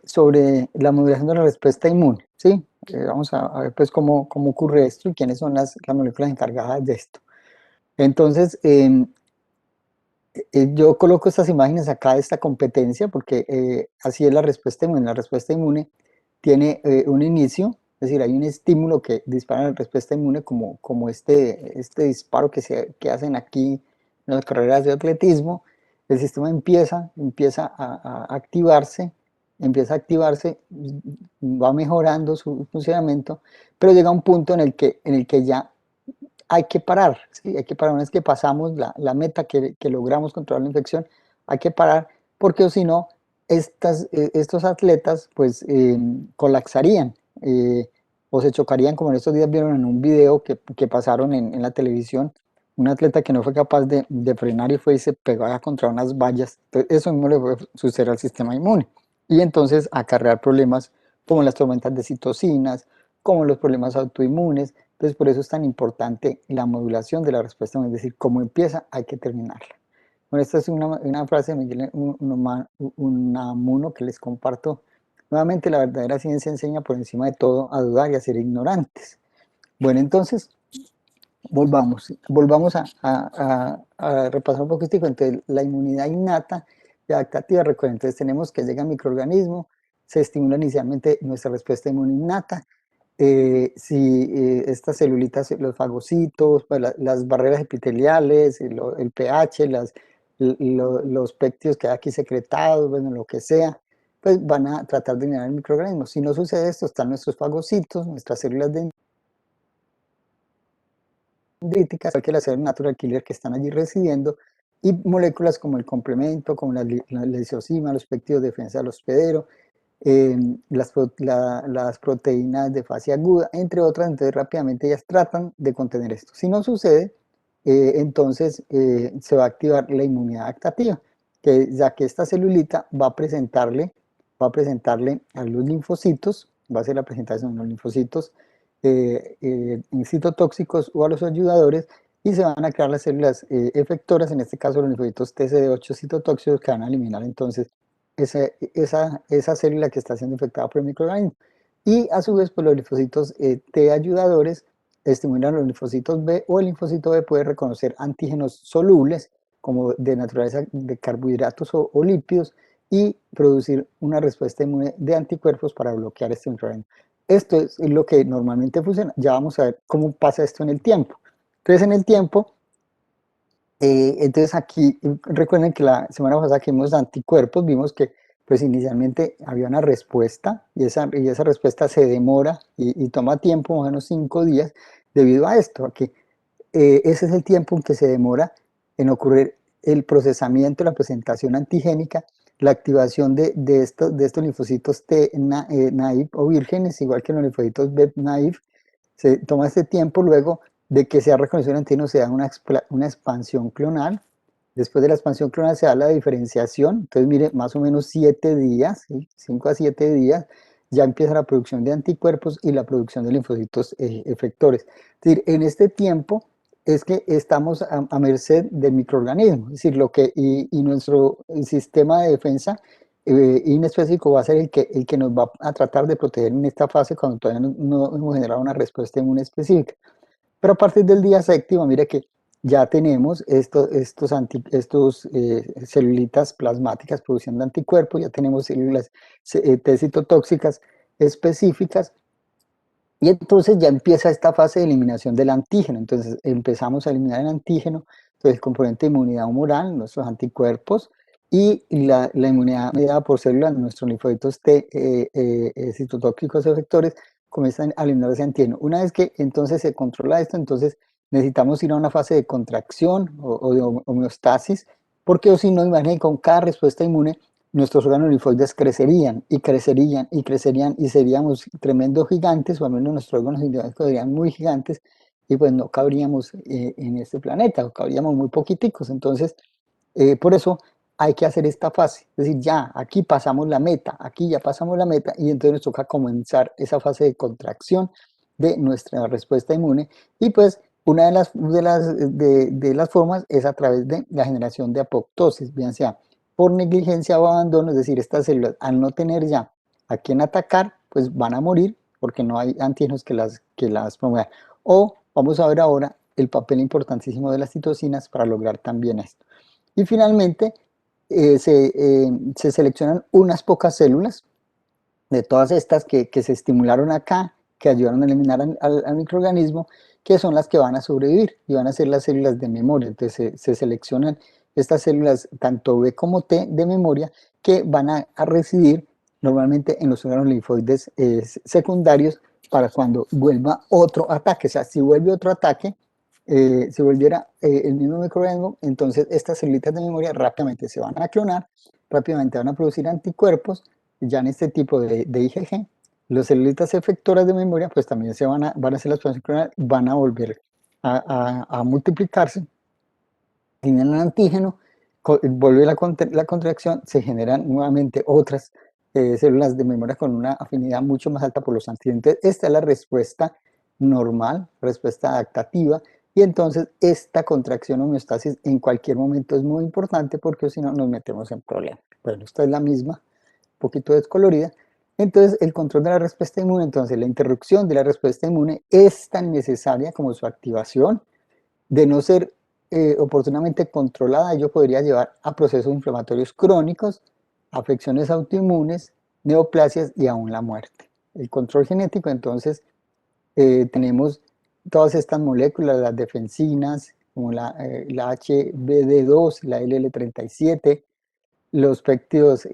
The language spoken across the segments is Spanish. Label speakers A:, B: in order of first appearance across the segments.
A: sobre la modulación de la respuesta inmune, ¿sí? Vamos a ver pues cómo ocurre esto y quiénes son las moléculas encargadas de esto. Entonces, yo coloco estas imágenes acá de esta competencia porque así es la respuesta inmune. La respuesta inmune tiene un inicio, es decir, hay un estímulo que dispara la respuesta inmune como este disparo que hacen aquí en las carreras de atletismo. El sistema empieza a activarse, va mejorando su funcionamiento, pero llega un punto en el que ya hay que parar, ¿sí? Hay que parar una vez que pasamos la meta que logramos controlar la infección, hay que parar porque o si no, estos atletas pues colapsarían o se chocarían, como en estos días vieron en un video que pasaron en la televisión, un atleta que no fue capaz de frenar y fue y se pegó allá contra unas vallas. Entonces, eso mismo le puede suceder al sistema inmune y entonces acarrear problemas como las tormentas de citocinas, como los problemas autoinmunes. Entonces, por eso es tan importante la modulación de la respuesta, es decir, cómo empieza, hay que terminarla. Bueno, esta es una frase de Miguel Unamuno que les comparto. Nuevamente, la verdadera ciencia enseña por encima de todo a dudar y a ser ignorantes. Bueno, entonces, volvamos a repasar un poquitico. Entonces, la inmunidad innata y adaptativa, recuerden, entonces tenemos que llega el microorganismo, se estimula inicialmente nuestra respuesta inmune innata, si estas celulitas, los fagocitos, pues, las barreras epiteliales, el pH, los péptidos que hay aquí secretados, bueno, lo que sea, pues van a tratar de eliminar el microorganismo. Si no sucede esto, están nuestros fagocitos, nuestras células dendríticas, que las células natural killer que están allí residiendo, y moléculas como el complemento, como la lisozima, los péptidos de defensa del hospedero, las proteínas de fase aguda, entre otras. Entonces rápidamente ellas tratan de contener esto. Si no sucede, entonces se va a activar la inmunidad adaptativa, ya que esta celulita va a presentarle a los linfocitos, va a ser la presentación de los linfocitos en citotóxicos o a los ayudadores, y se van a crear las células efectoras, en este caso los linfocitos TCD8 citotóxicos, que van a eliminar entonces esa célula que está siendo infectada por el microorganismo. Y a su vez, pues los linfocitos T ayudadores estimulan los linfocitos B, o el linfocito B puede reconocer antígenos solubles, como de naturaleza de carbohidratos o lípidos, y producir una respuesta inmune de anticuerpos para bloquear este microorganismo. Esto es lo que normalmente funciona. Ya vamos a ver cómo pasa esto en el tiempo. Entonces, en el tiempo, entonces aquí recuerden que la semana pasada que vimos anticuerpos, vimos que pues inicialmente había una respuesta y esa respuesta se demora y toma tiempo, más o menos 5 días, debido a esto, a que ese es el tiempo en que se demora en ocurrir el procesamiento, la presentación antigénica, la activación de estos linfocitos T naive o vírgenes, igual que los linfocitos B naive. Se toma este tiempo. Luego de que se ha reconocido el antígeno, se da una expansión clonal. Después de la expansión clonal se da la diferenciación. Entonces, mire, más o menos 7 días, ¿sí? 5 a 7 días, ya empieza la producción de anticuerpos y la producción de linfocitos efectores. Es decir, en este tiempo es que estamos a merced del microorganismo, es decir, y nuestro sistema de defensa inespecífico va a ser el que nos va a tratar de proteger en esta fase, cuando todavía no hemos generado una respuesta inmune específica. Pero a partir del día séptimo, mire que ya tenemos estos celulitas plasmáticas produciendo anticuerpos, ya tenemos células T citotóxicas específicas, y entonces ya empieza esta fase de eliminación del antígeno. Entonces empezamos a eliminar el antígeno, entonces el componente de inmunidad humoral, nuestros anticuerpos, y la inmunidad mediada por células, nuestros linfocitos T citotóxicos efectores, comienzan a eliminar ese antígeno. Una vez que entonces se controla esto, entonces necesitamos ir a una fase de contracción o de homeostasis, porque o si no, imaginen, con cada respuesta inmune nuestros órganos linfoides crecerían y crecerían y crecerían, y seríamos tremendos gigantes, o al menos nuestros órganos linfáticos serían muy gigantes, y pues no cabríamos en este planeta, o cabríamos muy poquiticos. Entonces, por eso hay que hacer esta fase, es decir, ya aquí pasamos la meta, aquí ya pasamos la meta, y entonces nos toca comenzar esa fase de contracción de nuestra respuesta inmune. Y pues una de las formas es a través de la generación de apoptosis, bien sea por negligencia o abandono, es decir, estas células al no tener ya a quién atacar, pues van a morir porque no hay antígenos que las promuevan. O vamos a ver ahora el papel importantísimo de las citocinas para lograr también esto. Y finalmente, se seleccionan unas pocas células de todas estas que se estimularon acá, que ayudaron a eliminar al microorganismo, que son las que van a sobrevivir y van a ser las células de memoria. Entonces se seleccionan estas células, tanto B como T de memoria, que van a residir normalmente en los órganos linfoides secundarios para cuando vuelva otro ataque. O sea, si vuelve otro ataque, si volviera el mismo microorganismo, entonces estas células de memoria rápidamente se van a clonar, rápidamente van a producir anticuerpos, ya en este tipo de IgG. Las células efectoras de memoria pues también van a hacer las expansión clonal, van a volver a multiplicarse, tienen un antígeno, vuelve la contracción, se generan nuevamente otras células de memoria con una afinidad mucho más alta por los antígenos. Entonces, esta es la respuesta normal, respuesta adaptativa, y entonces esta contracción homeostasis en cualquier momento es muy importante porque si no nos metemos en problemas. Bueno, esta es la misma, un poquito descolorida. Entonces, el control de la respuesta inmune, entonces la interrupción de la respuesta inmune es tan necesaria como su activación. De no ser oportunamente controlada, ello podría llevar a procesos inflamatorios crónicos, afecciones autoinmunes, neoplasias y aún la muerte. El control genético, entonces, tenemos todas estas moléculas, las defensinas, como la HBD2, la LL37, los péptidos,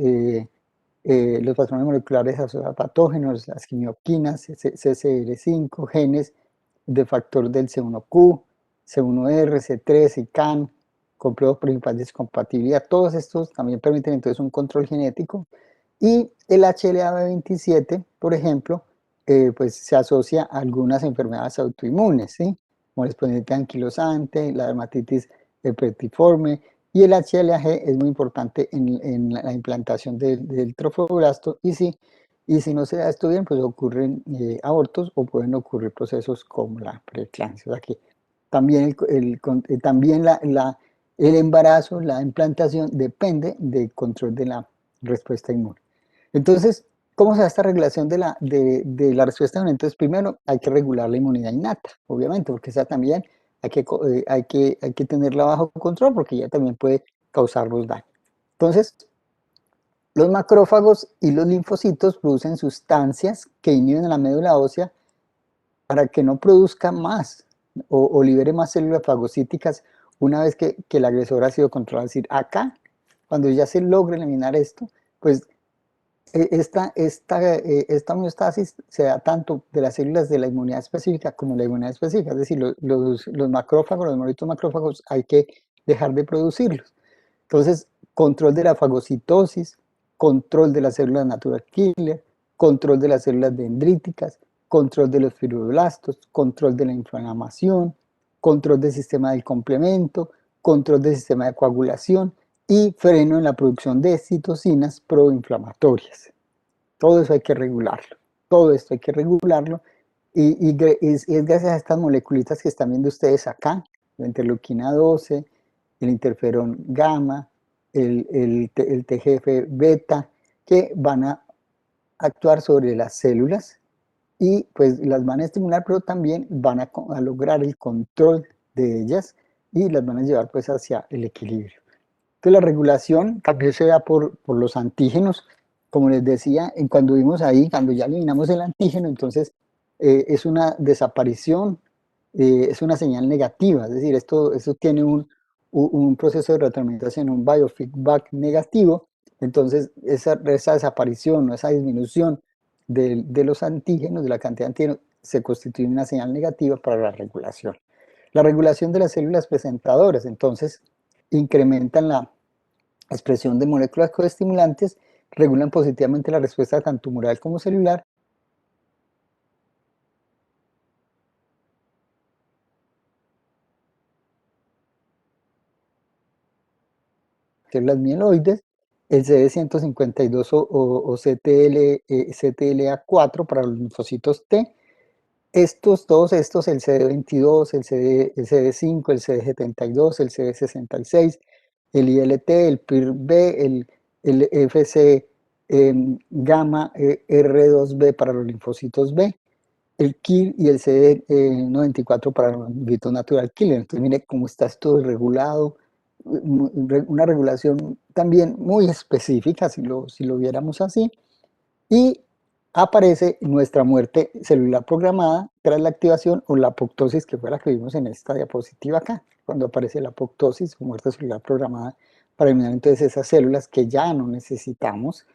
A: los patrones moleculares asociados a patógenos, las quimioquinas, CCR5, genes de factor del C1Q, C1R, C3, ICANN, complejos principales de compatibilidad, todos estos también permiten entonces un control genético. Y el HLA-B27, por ejemplo, pues se asocia a algunas enfermedades autoinmunes, ¿sí? Como la espondilitis anquilosante, la dermatitis herpetiforme, y el HLA-G es muy importante en la implantación del trofoblasto, y si no se da esto bien, pues ocurren abortos o pueden ocurrir procesos como la preeclampsia. O sea que también, también el embarazo, la implantación depende del control de la respuesta inmune. Entonces, ¿cómo se da esta regulación de la respuesta inmune? Entonces, primero hay que regular la inmunidad innata, obviamente, porque esa también hay que tenerla bajo control porque ella también puede causarnos daño. Entonces, los macrófagos y los linfocitos producen sustancias que inhiben la médula ósea para que no produzca más o libere más células fagocíticas una vez que el agresor ha sido controlado. Es decir, acá, cuando ya se logra eliminar esto, pues esta homeostasis se da tanto de las células de la inmunidad específica como de la inmunidad específica, es decir, los macrófagos, los monolitos macrófagos hay que dejar de producirlos. Entonces, control de la fagocitosis, control de las células natural killer, control de las células dendríticas, control de los fibroblastos, control de la inflamación, control del sistema del complemento, control del sistema de coagulación y freno en la producción de citocinas proinflamatorias. Todo eso hay que regularlo, todo esto hay que regularlo y es gracias a estas moleculitas que están viendo ustedes acá, la interleuquina 12, el interferón gamma, el TGF beta, que van a actuar sobre las células y pues las van a estimular, pero también van a lograr el control de ellas y las van a llevar pues hacia el equilibrio. Entonces la regulación también se da por los antígenos, como les decía, cuando vimos ahí, cuando ya eliminamos el antígeno, entonces es una desaparición, es una señal negativa, es decir, esto tiene un proceso de retroalimentación, un biofeedback negativo, entonces esa desaparición o esa disminución de los antígenos, de la cantidad de antígenos, se constituye una señal negativa para la regulación. La regulación de las células presentadoras, entonces, incrementan la expresión de moléculas coestimulantes, regulan positivamente la respuesta tanto tumoral como celular, células mieloides, el CD152 o CTLA4 para los linfocitos T, todos estos, el CD22, el CD5, el CD72, el CD66, el ILT, el PIR-B, el FC gamma R2B para los linfocitos B, el KIR y el CD94 para los linfocitos natural killer. Entonces mire cómo está esto regulado, una regulación también muy específica si lo viéramos así, y aparece nuestra muerte celular programada tras la activación o la apoptosis, que fue la que vimos en esta diapositiva acá, cuando aparece la apoptosis o muerte celular programada para eliminar entonces esas células que ya no necesitamos.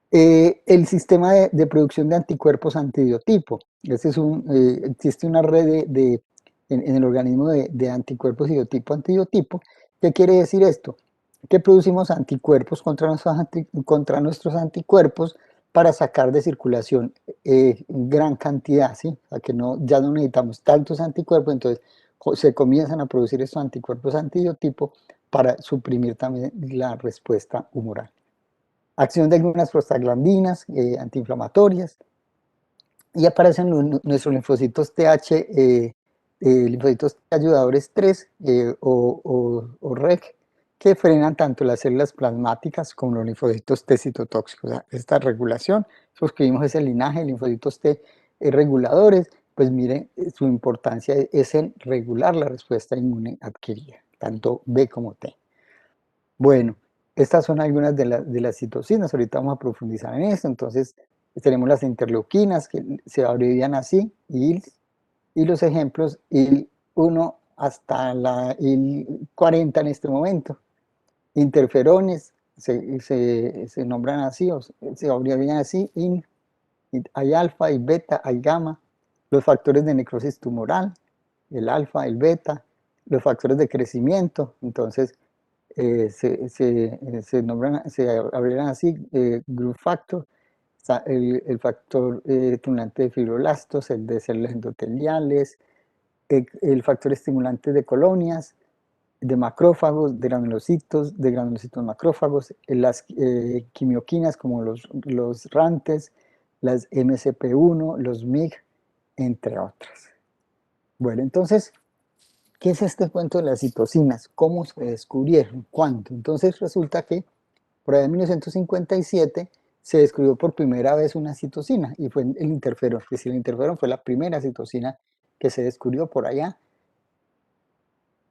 A: El sistema de producción de anticuerpos antibiotipo. Existe una red en el organismo de anticuerpos idiotipo-antibiotipo. ¿Qué quiere decir esto? Que producimos anticuerpos contra nuestros anticuerpos para sacar de circulación gran cantidad, ¿sí? O sea, que ya no necesitamos tantos anticuerpos, entonces se comienzan a producir estos anticuerpos antibiotipo para suprimir también la respuesta humoral. Acción de algunas prostaglandinas antiinflamatorias, y aparecen nuestros linfocitos TH, linfocitos T ayudadores 3 o REG, que frenan tanto las células plasmáticas como los linfocitos T citotóxicos. O sea, esta regulación, esos que vimos es el linaje de linfocitos T reguladores, pues miren, su importancia es en regular la respuesta inmune adquirida, tanto B como T. Bueno, estas son algunas de las citocinas, ahorita vamos a profundizar en esto. Entonces tenemos las interleuquinas, que se abrevian así, ILS, y los ejemplos IL-1 hasta la IL-40 en este momento. Interferones se nombran así, o se abrevian así, hay alfa, hay beta, hay gamma. Los factores de necrosis tumoral, el alfa, el beta, los factores de crecimiento, entonces se nombran, se abrirán así, growth factor, el factor estimulante de fibroblastos, el de células endoteliales, el factor estimulante de colonias, de macrófagos, de granulocitos macrófagos, las quimioquinas como los RANTES, las MCP1, los MIG, entre otras. Bueno, entonces, ¿qué es este cuento de las citocinas? ¿Cómo se descubrieron? ¿Cuándo? Entonces resulta que por allá en 1957 se descubrió por primera vez una citocina y fue el interferón. Es decir, el interferón fue la primera citocina que se descubrió por allá,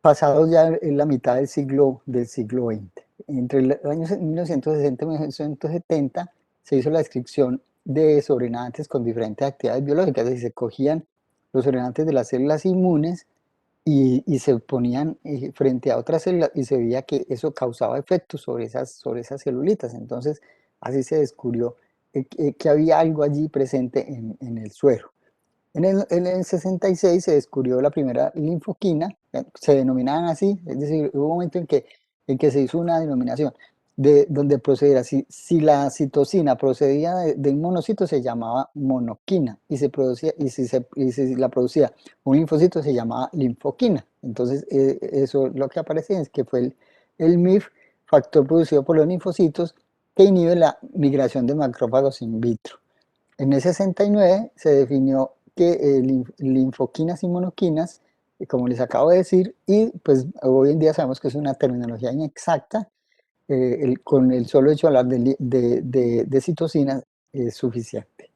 A: pasados ya en la mitad del siglo XX. Entre los años 1960 y 1970 se hizo la descripción de sobrenadantes con diferentes actividades biológicas, es decir, se cogían los sobrenadantes de las células inmunes y se ponían frente a otras células y se veía que eso causaba efectos sobre esas celulitas. Entonces, así se descubrió que había algo allí presente en el suero. En el 66 se descubrió la primera linfoquina, se denominaban así, es decir, hubo un momento en que se hizo una denominación de donde procediera. Si la citocina procedía de un monocito se llamaba monoquina, y si la producía un linfocito se llamaba linfoquina. Entonces eso lo que aparecía es que fue el MIF, factor producido por los linfocitos, que inhibe la migración de macrófagos in vitro. En el 69 se definió que linfoquinas y monoquinas, como les acabo de decir, y pues hoy en día sabemos que es una terminología inexacta, con el solo hecho de hablar de citocinas es suficiente.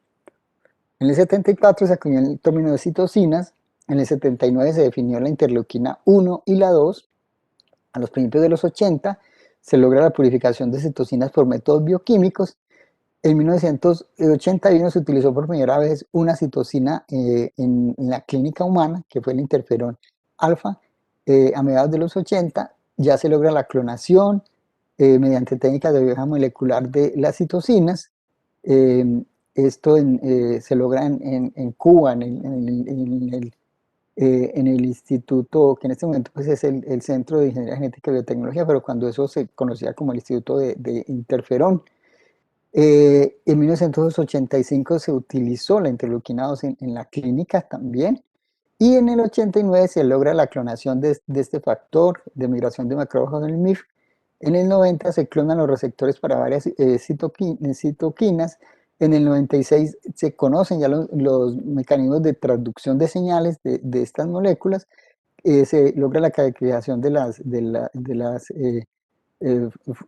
A: En el 74 se acuñó el término de citocinas, en el 79 se definió la interleuquina 1 y la 2, a los principios de los 80 se logra la purificación de citocinas por métodos bioquímicos. En 1981 se utilizó por primera vez una citocina en la clínica humana, que fue el interferón alfa. A mediados de los 80 ya se logra la clonación mediante técnicas de biología molecular de las citocinas. Esto se logra en Cuba, en el instituto, que en este momento pues, es el Centro de Ingeniería Genética y Biotecnología, pero cuando eso se conocía como el Instituto de Interferón. En 1985 se utilizó la interleuquina 2 en la clínica también, y en el 89 se logra la clonación de este factor de migración de macrófagos en el MIF. En el 90 se clonan los receptores para varias citoquinas. En el 96 se conocen ya los mecanismos de transducción de señales de estas moléculas. Se logra la caracterización de las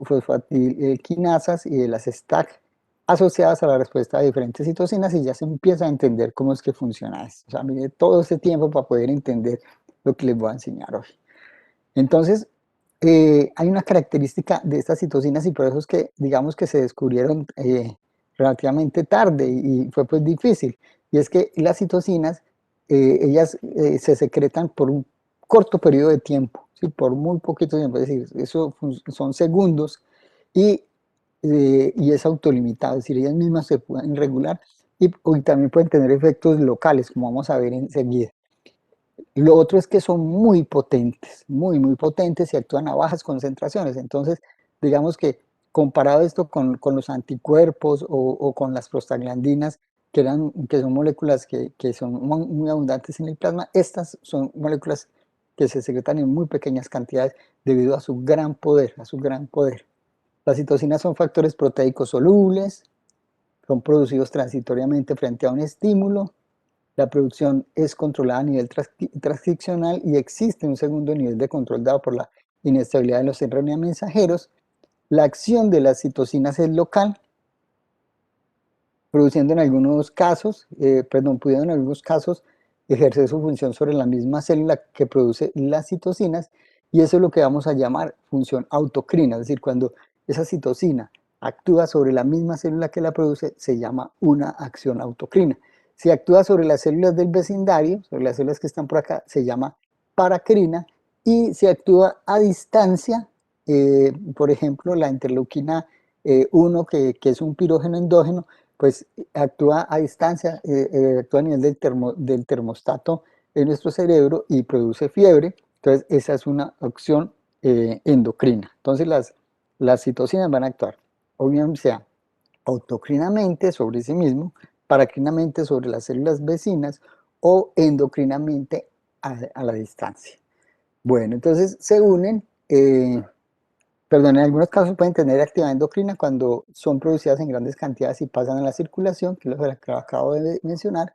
A: fosfatilquinasas y de las STAC asociadas a la respuesta de diferentes citocinas, y ya se empieza a entender cómo es que funciona esto. O sea, mire, todo ese tiempo para poder entender lo que les voy a enseñar hoy. Entonces, hay una característica de estas citocinas, y por eso es que digamos que se descubrieron relativamente tarde y fue pues difícil, y es que las citocinas, ellas se secretan por un corto periodo de tiempo, ¿sí? Por muy poquito tiempo, es decir, eso son segundos, y es autolimitado, es decir, ellas mismas se pueden regular, y también pueden tener efectos locales, como vamos a ver enseguida. Lo otro es que son muy potentes, muy potentes, y actúan a bajas concentraciones. Entonces, digamos que comparado esto con los anticuerpos o con las prostaglandinas, que son moléculas que son muy abundantes en el plasma, estas son moléculas que se secretan en muy pequeñas cantidades debido a su gran poder, Las citocinas son factores proteicos solubles, son producidos transitoriamente frente a un estímulo. La producción es controlada a nivel transcripcional, y existe un segundo nivel de control dado por la inestabilidad de los RNA mensajeros. La acción de las citocinas es local, pudiendo en algunos casos ejercer su función sobre la misma célula que produce las citocinas, y eso es lo que vamos a llamar función autocrina, es decir, cuando esa citocina actúa sobre la misma célula que la produce, se llama una acción autocrina. Si actúa sobre las células del vecindario, sobre las células que están por acá, se llama paracrina, y si actúa a distancia, por ejemplo, la interleuquina 1, que es un pirógeno endógeno, pues actúa a distancia, actúa a nivel del termostato en nuestro cerebro y produce fiebre. Entonces, esa es una acción endocrina. Entonces, las citocinas van a actuar, o bien sea autocrinamente sobre sí mismo, paracrinamente sobre las células vecinas, o endocrinamente a la distancia. Bueno, entonces se unen, en algunos casos pueden tener actividad endocrina cuando son producidas en grandes cantidades y pasan a la circulación, que es lo que acabo de mencionar,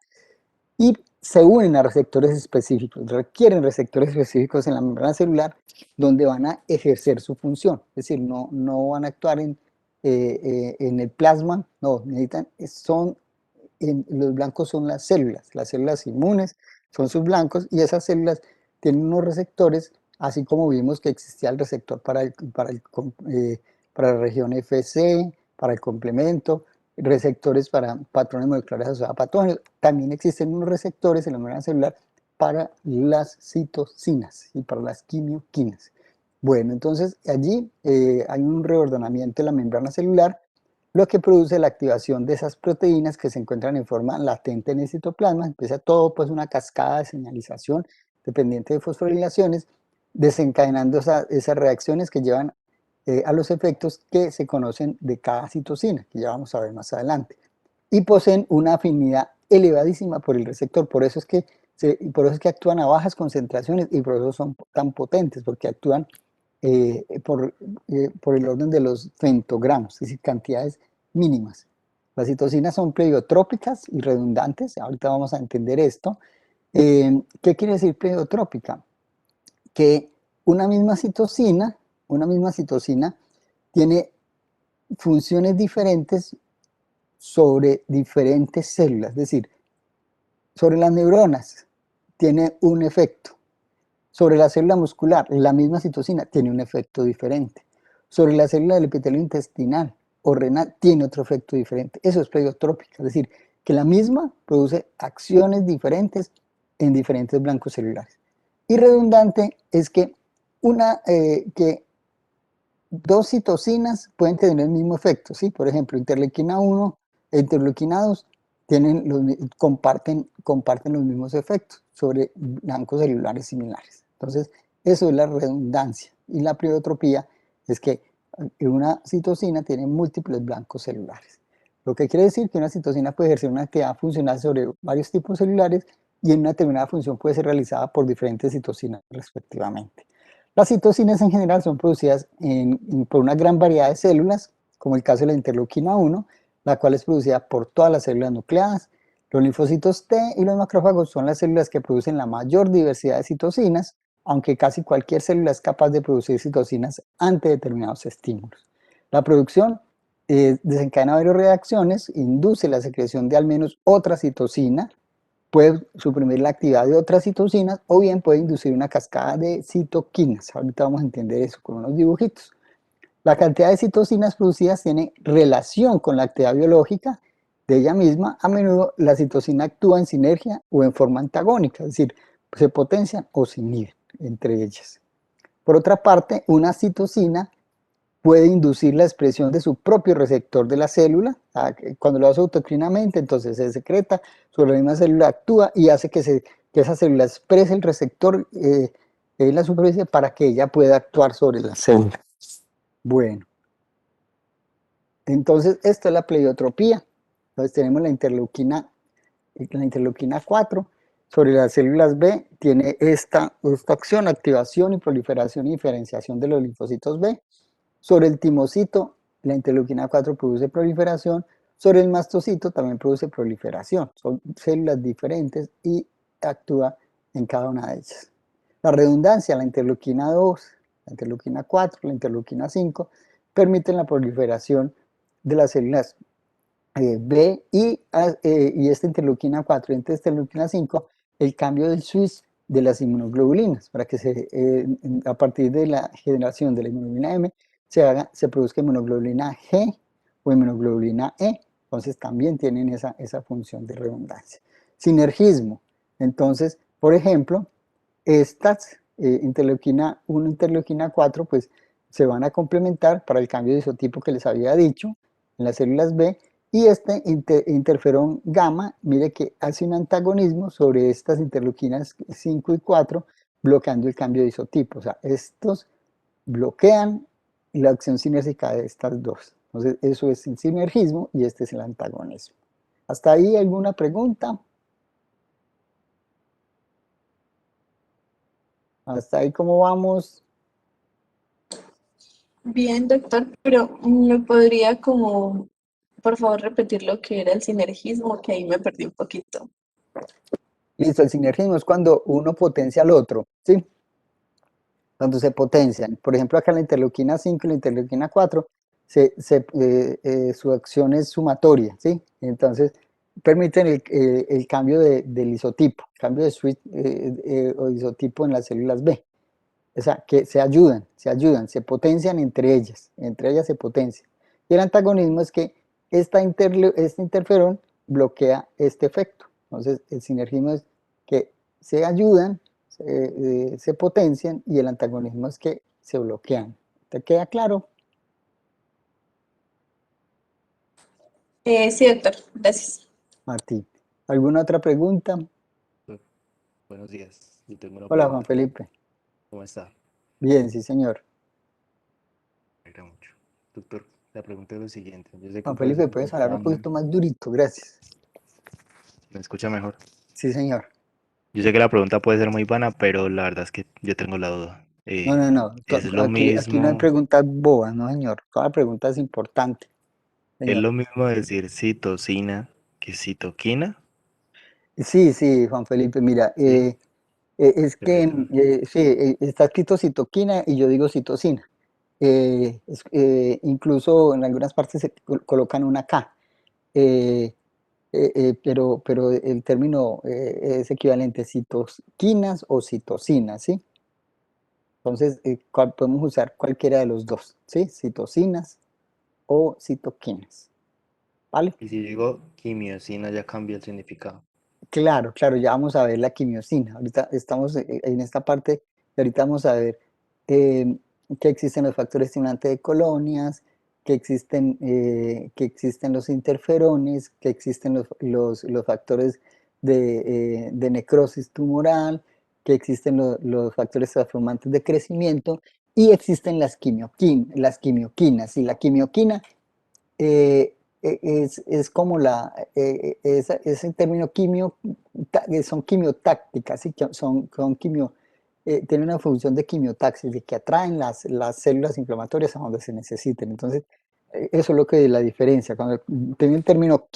A: y se unen a receptores específicos, requieren receptores específicos en la membrana celular donde van a ejercer su función, es decir, no van a actuar en el plasma, no, los blancos son las células inmunes son sus blancos, y esas células tienen unos receptores, así como vimos que existía el receptor para la región FC, para el complemento, receptores para patrones moleculares asociados a patógenos. También existen unos receptores en la membrana celular para las citocinas y para las quimioquinas. Bueno, entonces allí hay un reordenamiento de la membrana celular, lo que produce la activación de esas proteínas que se encuentran en forma latente en el citoplasma. Empieza todo pues una cascada de señalización dependiente de fosforilaciones, desencadenando esas reacciones que llevan a los efectos que se conocen de cada citocina, que ya vamos a ver más adelante, y poseen una afinidad elevadísima por el receptor. Por eso es que actúan a bajas concentraciones, y por eso son tan potentes, porque actúan por el orden de los femtogramos, es decir, cantidades mínimas. Las citocinas son pleiotrópicas y redundantes, ahorita vamos a entender esto. ¿Qué quiere decir pleiotrópica? Que una misma citocina tiene funciones diferentes sobre diferentes células, es decir, sobre las neuronas tiene un efecto, sobre la célula muscular la misma citocina tiene un efecto diferente, sobre la célula del epitelio intestinal o renal tiene otro efecto diferente. Eso es pleiotrópica, es decir, que la misma produce acciones diferentes en diferentes blancos celulares. Y redundante es que dos citocinas pueden tener el mismo efecto, ¿sí? Por ejemplo, interleuquina 1 e interleuquina 2 comparten los mismos efectos sobre blancos celulares similares. Entonces, eso es la redundancia. Y la pleiotropía es que una citocina tiene múltiples blancos celulares. Lo que quiere decir que una citocina puede ejercer una actividad funcional sobre varios tipos celulares, y en una determinada función puede ser realizada por diferentes citocinas respectivamente. Las citocinas en general son producidas por una gran variedad de células, como el caso de la interleuquina 1, la cual es producida por todas las células nucleadas. Los linfocitos T y los macrófagos son las células que producen la mayor diversidad de citocinas, aunque casi cualquier célula es capaz de producir citocinas ante determinados estímulos. La producción desencadena varias reacciones, induce la secreción de al menos otra citocina, puede suprimir la actividad de otras citocinas o bien puede inducir una cascada de citoquinas. Ahorita vamos a entender eso con unos dibujitos. La cantidad de citocinas producidas tiene relación con la actividad biológica de ella misma. A menudo la citocina actúa en sinergia o en forma antagónica, es decir, se potencian o se inhiben entre ellas. Por otra parte, una citocina puede inducir la expresión de su propio receptor de la célula. Cuando lo hace autocrinamente, entonces se secreta, sobre la misma célula actúa y hace que esa célula exprese el receptor en la superficie para que ella pueda actuar sobre la célula. Bueno, entonces esta es la pleiotropía. Entonces tenemos la interleuquina 4 sobre las células B, tiene esta acción, activación y proliferación y diferenciación de los linfocitos B. Sobre el timocito, la interleuquina 4 produce proliferación. Sobre el mastocito también produce proliferación. Son células diferentes y actúa en cada una de ellas. La redundancia, la interleuquina 2, la interleuquina 4, la interleuquina 5, permiten la proliferación de las células B y esta interleuquina 4 y esta interleuquina 5, el cambio del switch de las inmunoglobulinas, para que a partir de la generación de la inmunoglobulina M se produzca inmunoglobulina G o inmunoglobulina E. Entonces también tienen esa función de redundancia. Sinergismo. Entonces, por ejemplo, estas interleuquina 1 interleuquina 4 pues se van a complementar para el cambio de isotipo que les había dicho en las células B, y este interferón gamma, mire que hace un antagonismo sobre estas interleuquinas 5 y 4, bloqueando el cambio de isotipo. O sea, estos bloquean la acción sinérgica de estas dos. Entonces, eso es el sinergismo y este es el antagonismo. ¿Hasta ahí alguna pregunta? ¿Hasta ahí cómo vamos?
B: Bien, doctor, pero ¿me podría como, por favor, repetir lo que era el sinergismo? Que ahí me perdí un poquito.
A: Listo, el sinergismo es cuando uno potencia al otro, ¿sí? Cuando se potencian. Por ejemplo, acá la interleuquina 5 y la interleuquina 4, su acción es sumatoria, ¿sí? Entonces, permiten el cambio del isotipo, cambio de switch o isotipo en las células B. O sea, que se ayudan, se potencian entre ellas se potencian. Y el antagonismo es que este interferón bloquea este efecto. Entonces, el sinergismo es que se ayudan, se potencian, y el antagonismo es que se bloquean. ¿Te queda claro,
B: Sí, doctor, gracias.
A: Martín? ¿Alguna otra pregunta?
C: Buenos días, yo tengo una
A: Hola, Juan
C: pregunta.
A: Felipe.
C: ¿Cómo está?
A: Bien, sí, señor.
C: Me alegra mucho. Doctor, la pregunta es lo siguiente. Yo sé que
A: Juan
C: puede ser
A: Felipe,
C: muy
A: puedes hablar un
C: vana.
A: poquito más durito, gracias.
C: ¿Me escucha mejor?
A: Sí, señor.
C: Yo sé que la pregunta puede ser muy vana, pero la verdad es que yo tengo la duda.
A: No, no, no.
C: ¿Es lo
A: Aquí no hay
C: mismo,
A: preguntas bobas, no, señor. Toda pregunta es importante,
C: es
A: señor.
C: lo mismo decir citocina que citoquina?
A: Sí, sí, Juan Felipe, mira,
C: ¿Sí?
A: es que
C: Permítame.
A: sí, está escrito citoquina y yo digo citocina. Incluso en algunas partes se colocan una K, eh, pero el término es equivalente, citoquinas o citocinas, ¿sí? Entonces, podemos usar cualquiera de los dos, ¿sí? Citocinas o citoquinas, ¿vale?
C: Y si digo quimiosina ya cambia el significado.
A: Claro, claro, ya vamos a ver la quimiosina. Ahorita estamos en esta parte y ahorita vamos a ver eh, que existen los factores estimulantes de colonias, que existen los interferones, que existen los factores de necrosis tumoral, que existen los factores transformantes de crecimiento y existen las quimioquinas. Y la quimioquina es como ese término son quimiotácticas, ¿sí? Tienen una función de quimiotaxis, de que atraen las células inflamatorias a donde se necesiten. Entonces, eso es lo que es la diferencia. Cuando tiene el término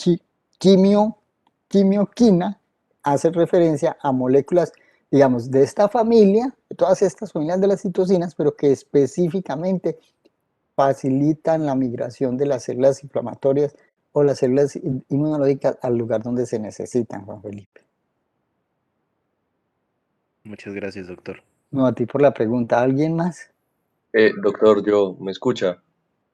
A: quimioquina, hace referencia a moléculas digamos, de esta familia, de todas estas familias de las citocinas, pero que específicamente facilitan la migración de las células inflamatorias o las células inmunológicas al lugar donde se necesitan, Juan Felipe.
C: Muchas gracias, doctor.
A: No, a ti por la pregunta. ¿Alguien más?
D: Doctor, ¿me escucha?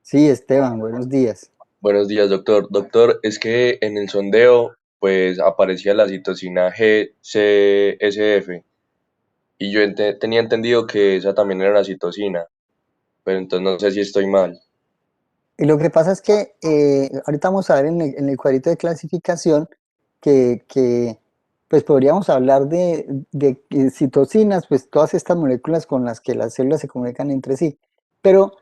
A: Sí, Esteban, buenos días.
D: Buenos días, doctor. Doctor, es que en el sondeo, pues aparecía la citocina GCSF y yo tenía entendido que esa también era una citocina, pero entonces no sé si estoy mal.
A: Y lo que pasa es que ahorita vamos a ver en el cuadrito de clasificación que, pues podríamos hablar de citocinas, pues todas estas moléculas con las que las células se comunican entre sí. Pero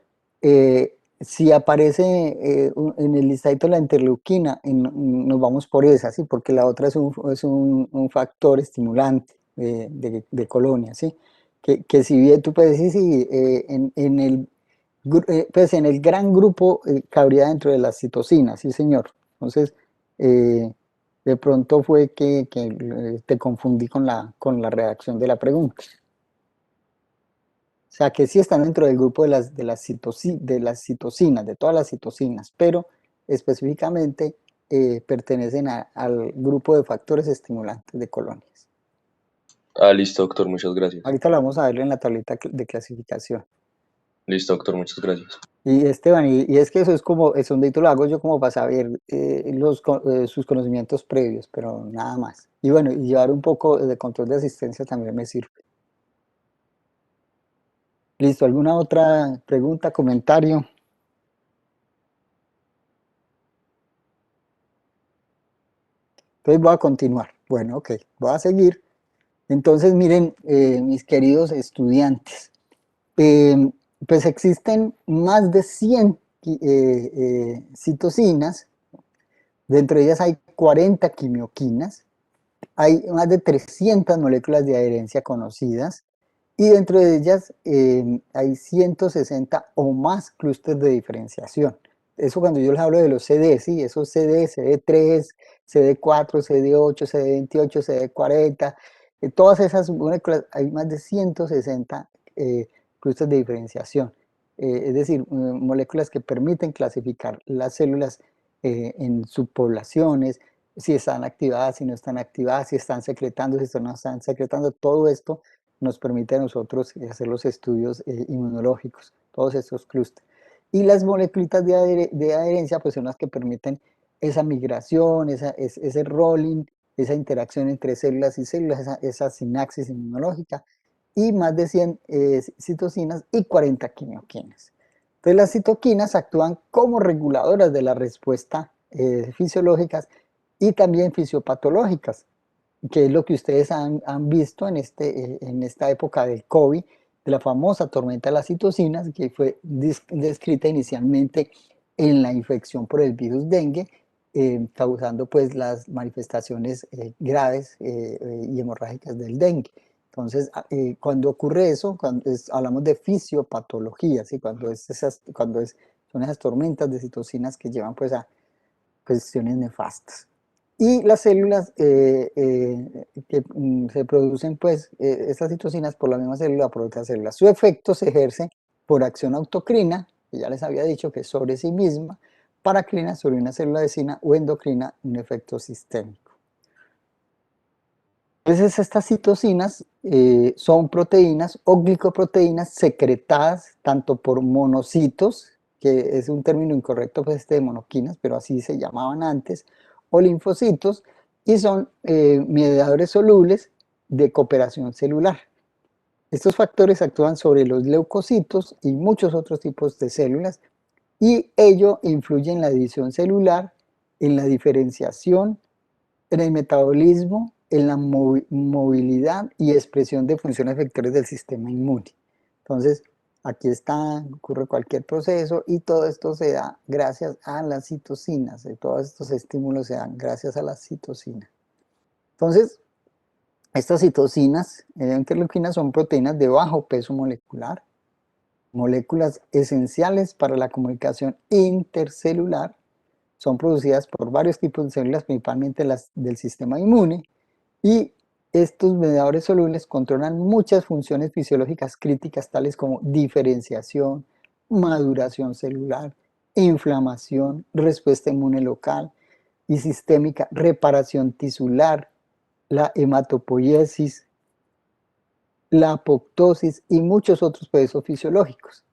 A: si aparece en el listadito la interleuquina, nos vamos por esa, ¿sí? Porque la otra es un factor estimulante de colonia, ¿sí? Que si bien tú puedes decir, sí, en el pues en el gran grupo cabría dentro de las citocinas, sí señor. Entonces, eh, de pronto fue que te confundí con la redacción de la pregunta. O sea, que sí están dentro del grupo de las citocinas, de todas las citocinas, pero específicamente pertenecen al grupo de factores estimulantes de colonias.
D: Ah, listo, doctor, muchas gracias.
A: Ahorita lo vamos a ver en la tableta de clasificación.
D: Listo, doctor, muchas gracias.
A: Y Esteban, y es que eso es como, el sondito lo hago yo como para saber sus conocimientos previos, pero nada más. Y bueno, y llevar un poco de control de asistencia también me sirve. Listo, ¿alguna otra pregunta, comentario? Entonces voy a continuar. Bueno, ok, voy a seguir. Entonces, miren, mis queridos estudiantes, eh, pues existen más de 100 citocinas, dentro de ellas hay 40 quimioquinas. Hay más de 300 moléculas de adherencia conocidas y dentro de ellas hay 160 o más clústeres de diferenciación. Eso cuando yo les hablo de los CD, sí, esos CD, CD3, CD4, CD8, CD28, CD40, todas esas moléculas, hay más de 160 clústeres de diferenciación. Es decir, moléculas que permiten clasificar las células en subpoblaciones, si están activadas, si no están activadas, si están secretando, si no están secretando, todo esto nos permite a nosotros hacer los estudios inmunológicos, todos estos clústeres. Y las moléculas de adherencia pues son las que permiten esa migración, ese rolling, esa interacción entre células y células, esa sinapsis inmunológica, y más de 100 citocinas y 40 quimioquinas. Entonces las citoquinas actúan como reguladoras de la respuesta fisiológicas y también fisiopatológicas, que es lo que ustedes han visto en esta época del COVID, de la famosa tormenta de las citocinas, que fue descrita inicialmente en la infección por el virus dengue, causando pues las manifestaciones graves y hemorrágicas del dengue. Entonces, cuando ocurre eso, hablamos de fisiopatología, ¿sí? Son esas tormentas de citocinas que llevan pues a cuestiones nefastas. Y las células que se producen, pues, estas citocinas por la misma célula, por otras células. Su efecto se ejerce por acción autocrina, que ya les había dicho que es sobre sí misma, paracrina sobre una célula vecina o endocrina, un efecto sistémico. Entonces, estas citocinas son proteínas o glicoproteínas secretadas tanto por monocitos, que es un término incorrecto, pues este de monoquinas, pero así se llamaban antes, o linfocitos, y son mediadores solubles de cooperación celular. Estos factores actúan sobre los leucocitos y muchos otros tipos de células, y ello influye en la división celular, en la diferenciación, en el metabolismo, en la movilidad y expresión de funciones vectores del sistema inmune. Entonces, aquí está, ocurre cualquier proceso y todo esto se da gracias a las citocinas. Todos estos estímulos se dan gracias a las citocinas. Entonces, estas citocinas, interleuquinas, son proteínas de bajo peso molecular, moléculas esenciales para la comunicación intercelular. Son producidas por varios tipos de células, principalmente las del sistema inmune, y estos mediadores solubles controlan muchas funciones fisiológicas críticas, tales como diferenciación, maduración celular, inflamación, respuesta inmune local y sistémica, reparación tisular, la hematopoiesis, la apoptosis y muchos otros procesos fisiológicos.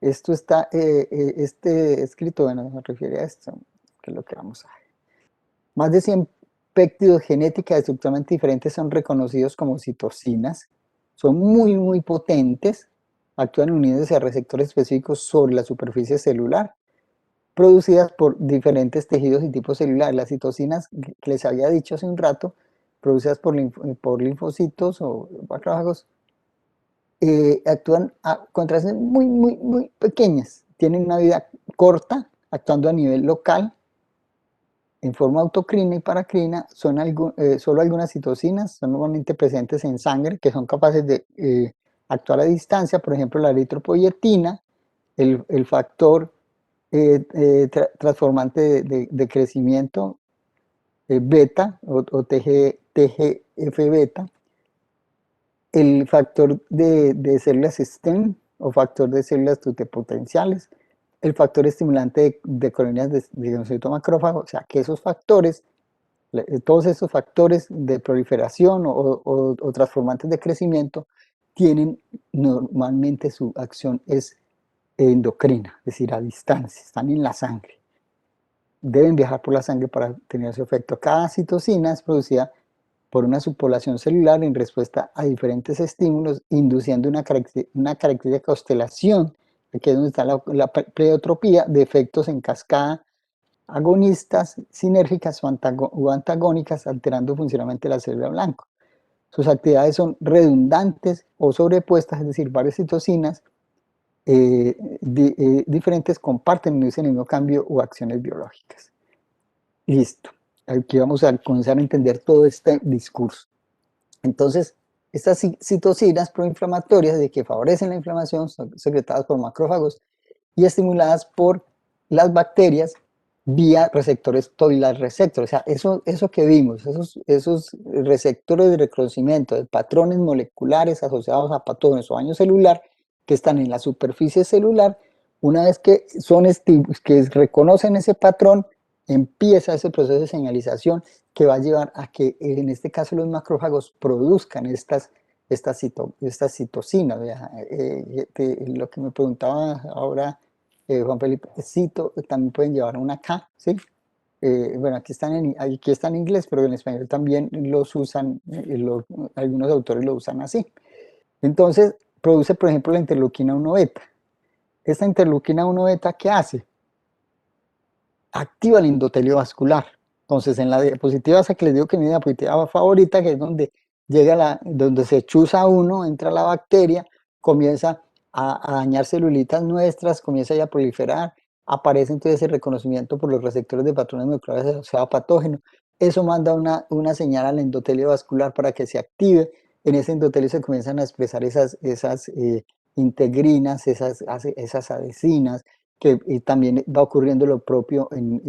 A: Esto está, este escrito, bueno, me refiere a esto, que es lo que vamos a ver. Más de 100 péptidos genéticas estructuralmente diferentes son reconocidos como citocinas. Son muy potentes, actúan unidos a receptores específicos sobre la superficie celular, producidas por diferentes tejidos y tipos celulares. Las citocinas, que les había dicho hace un rato, producidas por linfocitos o macrófagos, actúan a contracciones muy pequeñas. Tienen una vida corta, actuando a nivel local, en forma autocrina y paracrina. Son solo algunas citocinas, son normalmente presentes en sangre, que son capaces de actuar a distancia. Por ejemplo, la eritropoyetina, el factor transformante de crecimiento beta o TGF-beta, el factor de células STEM o factor de células totipotenciales, el factor estimulante de colonias de linfocitos macrófagos. O sea, que esos factores, todos esos factores de proliferación o transformantes de crecimiento, tienen normalmente su acción es endocrina, es decir, a distancia, están en la sangre. Deben viajar por la sangre para tener su efecto. Cada citocina es producida por una subpoblación celular en respuesta a diferentes estímulos, induciendo una característica constelación, que es donde está la pleiotropía, de efectos en cascada, agonistas, sinérgicas o antagónicas, alterando funcionalmente la célula blanco. Sus actividades son redundantes o sobrepuestas, es decir, varias citocinas diferentes comparten ese mismo cambio o acciones biológicas. Listo. Aquí vamos a comenzar a entender todo este discurso. Entonces, estas citocinas proinflamatorias de que favorecen la inflamación son secretadas por macrófagos y estimuladas por las bacterias vía receptores Toll-like receptors. O sea, eso que vimos, esos receptores de reconocimiento de patrones moleculares asociados a patógenos o daño celular que están en la superficie celular, una vez que que reconocen ese patrón, empieza ese proceso de señalización que va a llevar a que, en este caso, los macrófagos produzcan estas citocinas. Lo que me preguntaba ahora Juan Felipe, también pueden llevar una K, ¿sí? Bueno, aquí está en inglés, pero en español también los usan, algunos autores lo usan así. Entonces, produce, por ejemplo, la interleuquina 1 beta. Esta interleuquina 1 beta, ¿qué hace? Activa el endotelio vascular. Entonces, en la diapositiva esa que les digo que es mi diapositiva favorita, que es donde donde se chuza uno, entra la bacteria, comienza a dañar celulitas nuestras, comienza ya a proliferar, aparece entonces el reconocimiento por los receptores de patrones moleculares asociados a patógenos. Eso manda una señal al endotelio vascular para que se active. En ese endotelio se comienzan a expresar esas integrinas, esas adhesinas, y también va ocurriendo lo propio en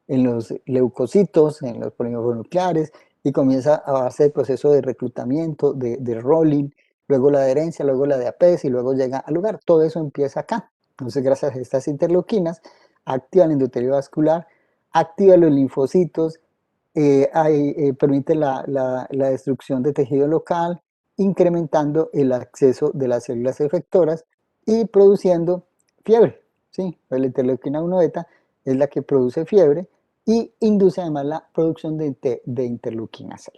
A: los leucocitos, en los polimonucleares, y comienza a darse el proceso de reclutamiento, de rolling, luego la adherencia, luego la diapés, y luego llega al lugar. Todo eso empieza acá. Entonces, gracias a estas interleuquinas, activa el endotelio vascular, activa los linfocitos, permite la destrucción de tejido local, incrementando el acceso de las células efectoras y produciendo fiebre, ¿sí? La interleuquina 1 beta es la que produce fiebre y induce además la producción de interleuquina 6.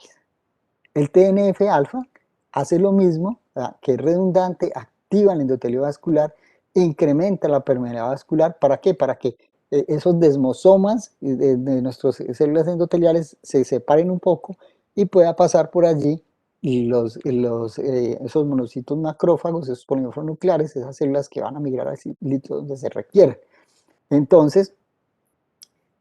A: El TNF-alfa hace lo mismo, ¿verdad? Que es redundante, activa el endotelio vascular, incrementa la permeabilidad vascular. ¿Para qué? Para que esos desmosomas de nuestras células endoteliales se separen un poco y pueda pasar por allí y esos monocitos macrófagos, esos polímeros nucleares, esas células que van a migrar al sitio donde se requiere. Entonces,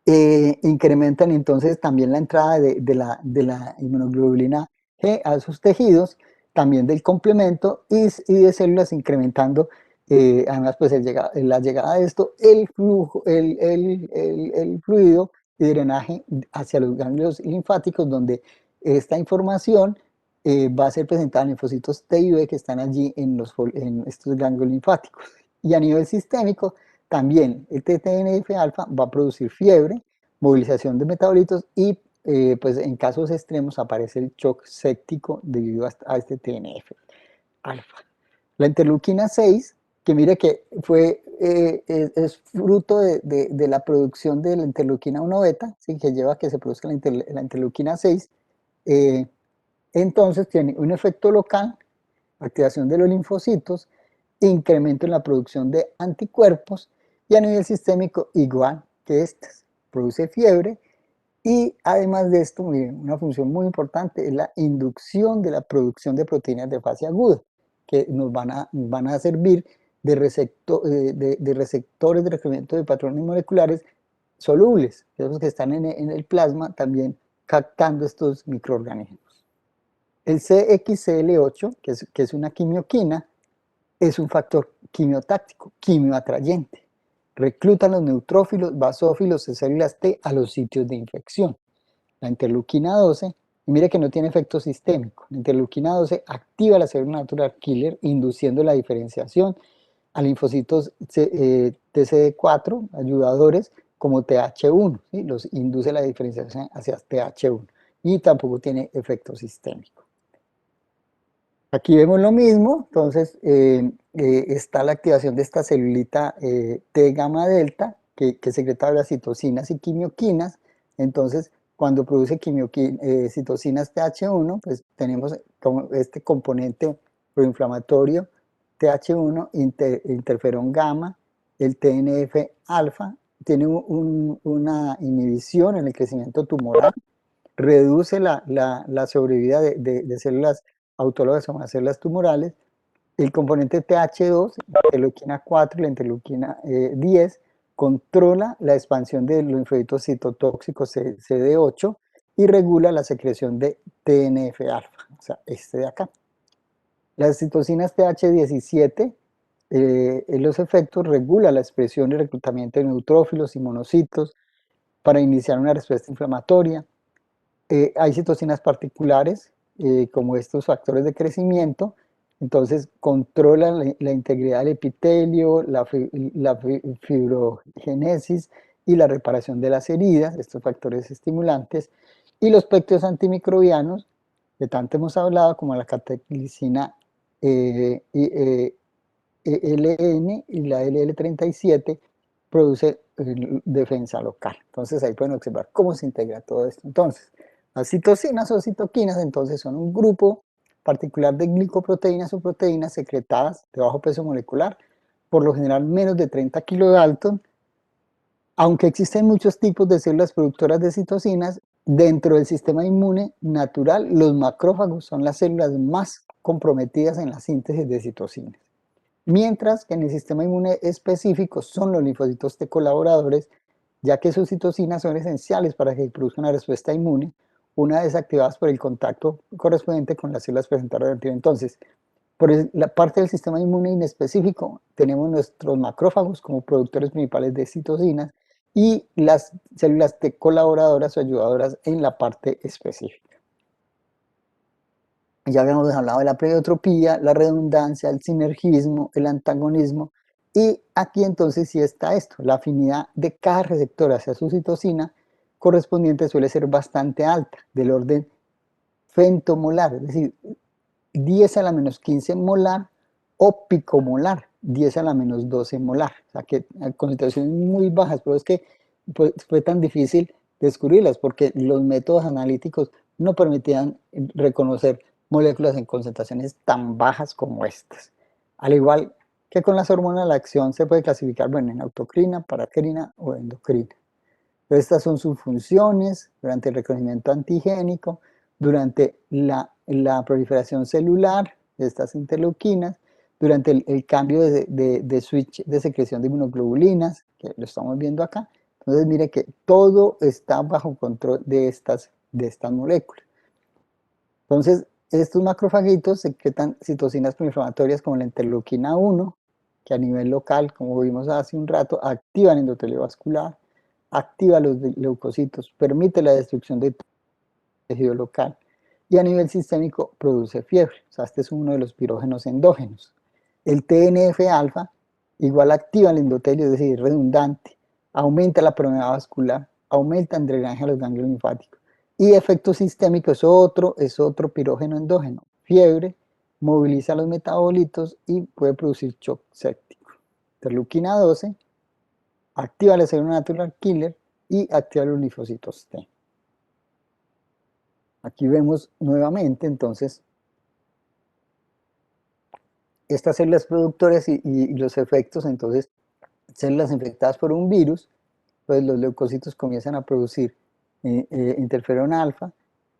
A: incrementan entonces también la entrada de la inmunoglobulina G a esos tejidos, también del complemento y de células, incrementando además pues la llegada de esto, el fluido y drenaje hacia los ganglios linfáticos, donde esta información va a ser presentada en linfocitos T y B que están allí en estos ganglios linfáticos. Y a nivel sistémico, también el TNF-alfa va a producir fiebre, movilización de metabolitos y pues en casos extremos aparece el shock séptico debido a este TNF-alfa. La interleuquina 6, que mire que es fruto de la producción de la interleuquina 1 beta, ¿sí? Que lleva a que se produzca la interleuquina 6, entonces tiene un efecto local, activación de los linfocitos, incremento en la producción de anticuerpos y a nivel sistémico igual que estas, produce fiebre y además de esto, miren, una función muy importante es la inducción de la producción de proteínas de fase aguda que nos van a servir de receptores de requerimiento de patrones moleculares solubles, esos que están en el plasma también captando estos microorganismos. El CXCL8, que es una quimioquina, es un factor quimiotáctico, quimioatrayente. Reclutan los neutrófilos, basófilos de células T a los sitios de infección. La interleuquina 12, y mire que no tiene efecto sistémico, la interleuquina 12 activa la célula natural killer, induciendo la diferenciación a linfocitos TCD4, ayudadores, como TH1, ¿sí? Los induce la diferenciación hacia TH1 y tampoco tiene efecto sistémico. Aquí vemos lo mismo, entonces está la activación de esta celulita T gamma delta que secreta las citocinas y quimioquinas. Entonces, cuando produce citocinas TH1, pues tenemos como este componente proinflamatorio TH1, interferón gamma, el TNF-alfa, tiene una inhibición en el crecimiento tumoral, reduce la sobrevida de células autólogas o células tumorales. El componente TH2, la interleuquina 4 y la interleuquina 10, controla la expansión de los linfocitos citotóxicos CD8 y regula la secreción de TNF-alfa, o sea, este de acá. Las citocinas TH17, en los efectos, regula la expresión y reclutamiento de neutrófilos y monocitos para iniciar una respuesta inflamatoria. Hay citocinas particulares, como estos factores de crecimiento, entonces controlan la integridad del epitelio, la fibrogénesis y la reparación de las heridas, estos factores estimulantes, y los péptidos antimicrobianos, que tanto hemos hablado, como la cateclicina ELN y la LL37, produce defensa local. Entonces ahí pueden observar cómo se integra todo esto. Entonces, las citocinas o citoquinas entonces son un grupo particular de glicoproteínas o proteínas secretadas de bajo peso molecular, por lo general menos de 30 kilodalton. Aunque existen muchos tipos de células productoras de citocinas, dentro del sistema inmune natural, los macrófagos son las células más comprometidas en la síntesis de citocinas. Mientras que en el sistema inmune específico son los linfocitos T colaboradores, ya que sus citocinas son esenciales para que produzca una respuesta inmune, una vez activadas por el contacto correspondiente con las células presentadoras de antígeno. Entonces, por la parte del sistema inmune inespecífico, tenemos nuestros macrófagos como productores principales de citocinas y las células T colaboradoras o ayudadoras en la parte específica. Ya habíamos hablado de la pleiotropía, la redundancia, el sinergismo, el antagonismo, y aquí entonces sí está esto, la afinidad de cada receptor hacia su citocina correspondiente suele ser bastante alta, del orden femtomolar, es decir, 10 a la menos 15 molar o picomolar, 10 a la menos 12 molar, o sea que concentraciones muy bajas, pero es que fue tan difícil descubrirlas porque los métodos analíticos no permitían reconocer moléculas en concentraciones tan bajas como estas. Al igual que con las hormonas, la acción se puede clasificar, bueno, en autocrina, paracrina o endocrina. Estas son sus funciones durante el reconocimiento antigénico, durante la proliferación celular de estas interleuquinas, durante el cambio de switch de secreción de inmunoglobulinas, que lo estamos viendo acá. Entonces mire que todo está bajo control de estas moléculas. Entonces estos macrofagitos secretan citocinas proinflamatorias como la interleuquina 1, que a nivel local, como vimos hace un rato, activan endotelio vascular, activa los leucocitos, permite la destrucción del tejido local y a nivel sistémico produce fiebre. O sea, este es uno de los pirógenos endógenos. El TNF-alfa igual activa el endotelio, es decir, redundante, aumenta la permeabilidad vascular, aumenta el drenaje a los ganglios linfáticos. Y efecto sistémico es otro pirógeno endógeno, fiebre, moviliza los metabolitos y puede producir shock séptico. Interleuquina 12 activa la célula natural killer y activa los linfocitos T. Aquí vemos nuevamente entonces estas células productoras y los efectos. Entonces, células infectadas por un virus, pues los leucocitos comienzan a producir interferón alfa,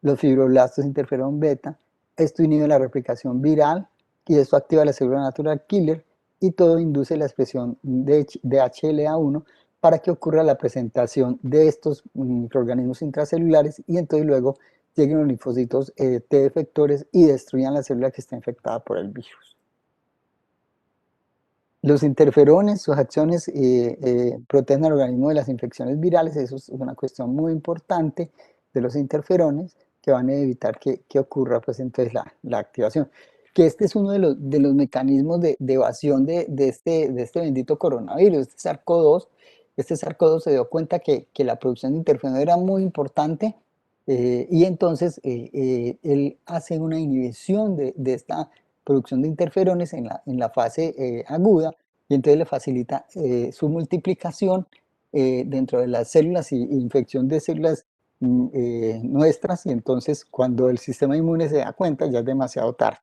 A: los fibroblastos interferón beta, esto inhibe la replicación viral y esto activa la célula natural killer y todo induce la expresión de HLA1 para que ocurra la presentación de estos microorganismos intracelulares y entonces luego lleguen los linfocitos T efectores y destruyan la célula que está infectada por el virus. Los interferones, sus acciones protegen al organismo de las infecciones virales. Eso es una cuestión muy importante de los interferones que van a evitar que ocurra pues entonces la activación. Que este es uno de los mecanismos de evasión de este bendito coronavirus, este SARS-CoV-2. Este SARS-CoV-2 se dio cuenta que la producción de interferón era muy importante y entonces él hace una inhibición de esta producción de interferones en la fase aguda y entonces le facilita su multiplicación dentro de las células y infección de células nuestras, y entonces cuando el sistema inmune se da cuenta ya es demasiado tarde,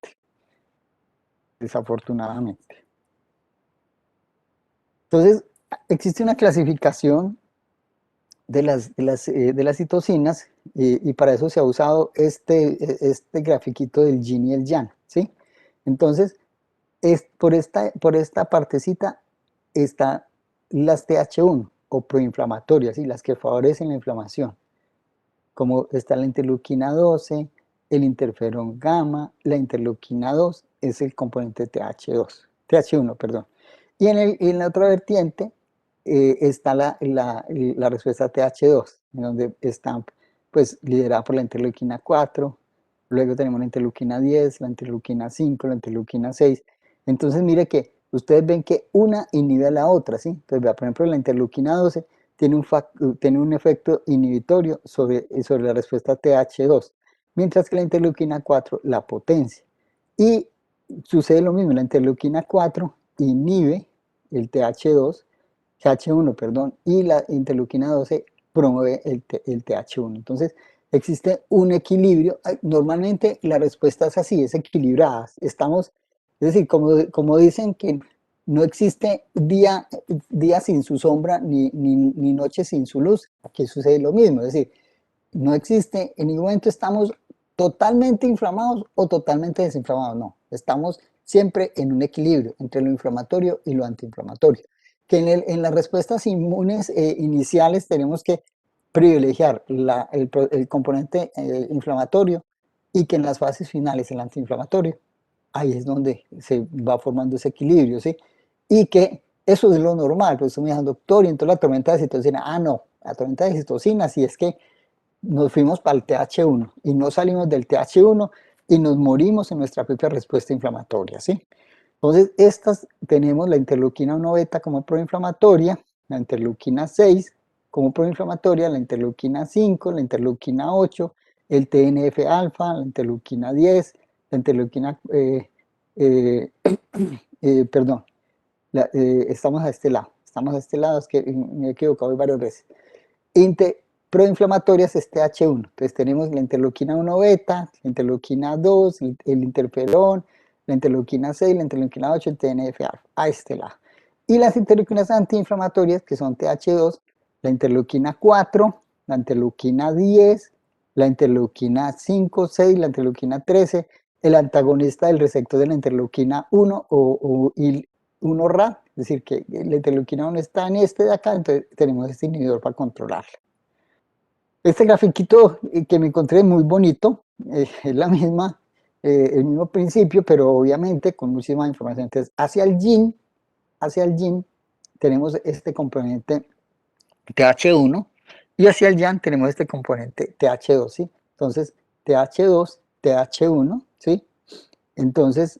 A: desafortunadamente. Entonces existe una clasificación de las citocinas y para eso se ha usado este grafiquito del yin y el yang, ¿sí? Entonces, por esta partecita están las TH1 o proinflamatorias, ¿sí? Las que favorecen la inflamación, como está la interleuquina 12, el interferón gamma, la interleuquina 2 es el componente TH1, perdón. Y en la otra vertiente está la respuesta TH2, en donde está pues liderada por la interleuquina 4, luego tenemos la interleuquina 10, la interleuquina 5, la interleuquina 6. Entonces mire que ustedes ven que una inhibe a la otra, ¿sí? Entonces vea, por ejemplo, la interleuquina 12 tiene un efecto inhibitorio sobre la respuesta TH2, mientras que la interleuquina 4 la potencia. Y sucede lo mismo, la interleuquina 4 inhibe el TH1, perdón, y la interleuquina 12 promueve el TH1. Entonces, existe un equilibrio. Normalmente la respuesta es así, es equilibrada. Es decir, como dicen que no existe día sin su sombra ni noche sin su luz, aquí sucede lo mismo. Es decir, no existe, en ningún momento estamos totalmente inflamados o totalmente desinflamados, no. Estamos siempre en un equilibrio entre lo inflamatorio y lo antiinflamatorio. Que en las respuestas inmunes iniciales tenemos que privilegiar el componente inflamatorio y que en las fases finales el antiinflamatorio, ahí es donde se va formando ese equilibrio, ¿sí? Y que eso es lo normal, pues me dijeron, doctor, y entonces la tormenta de citocina, no, la tormenta de citocina, si es que nos fuimos para el TH1 y no salimos del TH1 y nos morimos en nuestra propia respuesta inflamatoria, ¿sí? Entonces, tenemos la interleuquina 1 beta como proinflamatoria, la interleuquina 6 como proinflamatoria, la interleuquina 5, la interleuquina 8, el TNF alfa, la interleuquina 10, la interleuquina, perdón, estamos a este lado, es que me he equivocado varias veces. Proinflamatorias es TH1, entonces tenemos la interleuquina 1 beta, la interleuquina 2, el interferón, la interleuquina 6, la interleuquina 8, el TNF-alfa, a este lado. Y las interleuquinas antiinflamatorias, que son TH2, la interleuquina 4, la interleuquina 10, la interleuquina 5, 6, la interleuquina 13, el antagonista del receptor de la interleuquina 1 o IL-1RA, es decir, que la interleuquina 1 está en este de acá, entonces tenemos este inhibidor para controlarla. Este grafiquito que me encontré muy bonito, es el mismo principio, pero obviamente con muchísima información. Entonces, hacia el yin tenemos este componente TH1, y hacia el YAN tenemos este componente TH2, ¿sí? Entonces, TH2, TH1, ¿sí? Entonces,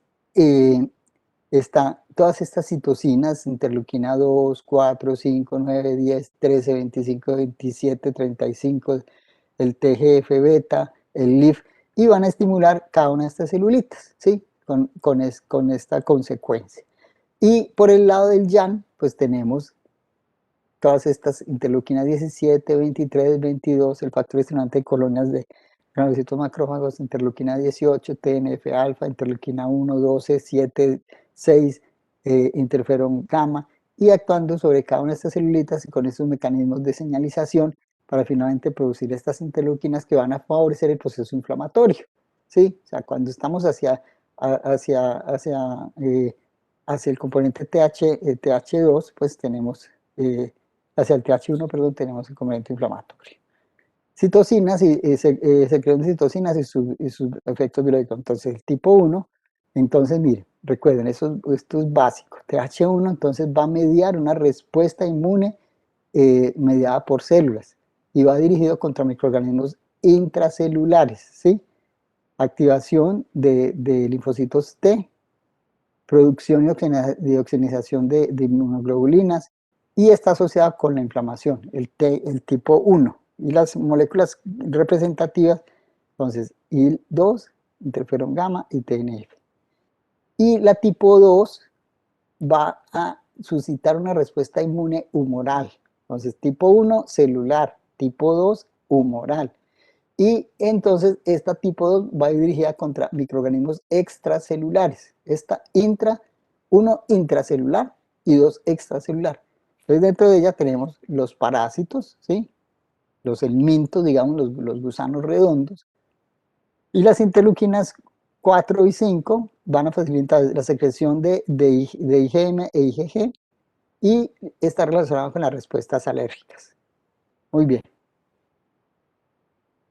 A: todas estas citocinas, interleuquina 2, 4, 5, 9, 10, 13, 25, 27, 35, el TGF beta, el LIF, y van a estimular cada una de estas celulitas, ¿sí? Con esta consecuencia. Y por el lado del YAN, pues tenemos todas estas interleuquinas 17, 23, 22, el factor estimulante de colonias de granulocitos macrófagos, interleuquina 18, TNF alfa, interleuquina 1, 12, 7, 6, interferón gamma, y actuando sobre cada una de estas celulitas y con estos mecanismos de señalización para finalmente producir estas interleuquinas que van a favorecer el proceso inflamatorio. ¿Sí? O sea, cuando estamos hacia el componente TH2, pues tenemos hacia el TH1, perdón, tenemos el componente inflamatorio. Citocinas y secreción de citocinas y sus efectos biológicos. Entonces, el tipo 1, entonces, miren, recuerden, esto es básico. TH1, entonces, va a mediar una respuesta inmune mediada por células y va dirigido contra microorganismos intracelulares, ¿sí? Activación de linfocitos T, producción y oxigenización de inmunoglobulinas, y está asociada con la inflamación, el tipo 1. Y las moléculas representativas, entonces, IL-2, interferón gamma y TNF. Y la tipo 2 va a suscitar una respuesta inmune humoral. Entonces, tipo 1, celular, tipo 2, humoral. Y entonces esta tipo 2 va dirigida contra microorganismos extracelulares. Uno intracelular y 2 extracelular. Entonces dentro de ella tenemos los parásitos, ¿sí? Los helmintos, digamos, los gusanos redondos. Y las interleuquinas 4 y 5 van a facilitar la secreción de IgM e IgG y está relacionado con las respuestas alérgicas. Muy bien.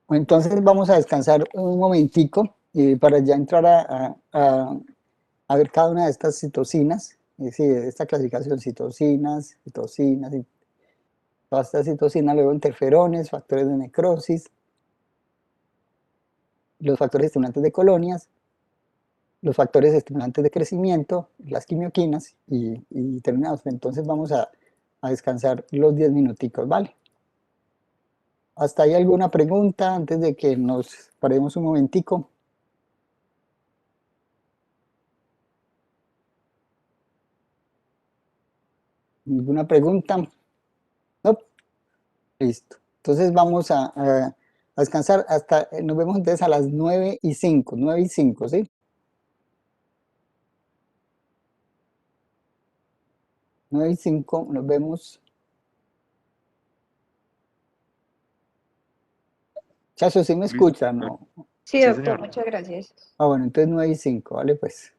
A: Entonces vamos a descansar un momentico para ya entrar a ver cada una de estas citocinas, es decir, esta clasificación citocinas, y todas estas citocinas, luego interferones, factores de necrosis, los factores estimulantes de colonias, los factores estimulantes de crecimiento, las quimioquinas y terminados. Entonces vamos a descansar los 10 minuticos, ¿vale? ¿Hasta ahí alguna pregunta antes de que nos paremos un momentico? ¿Ninguna pregunta? No. Listo. Entonces vamos a descansar hasta, nos vemos entonces a las 9:05, 9:05, ¿sí? 9:05, nos vemos. Chacho, ¿sí me
C: Listo.
A: escuchan? No.
E: Sí,
C: Sí,
E: doctor,
C: señor.
E: muchas gracias.
A: Ah, bueno, entonces 9:05, vale, pues.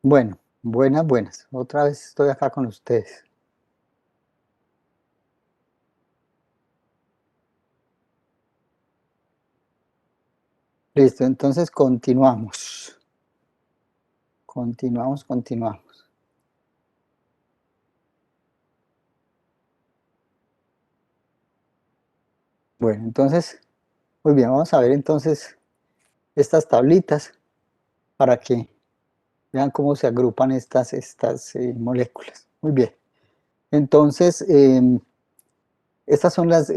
A: Bueno, buenas. Otra vez estoy acá con ustedes. Listo, entonces continuamos. Continuamos. Bueno, entonces, muy bien, vamos a ver entonces estas tablitas para que vean cómo se agrupan estas moléculas. Muy bien. Entonces, estas son las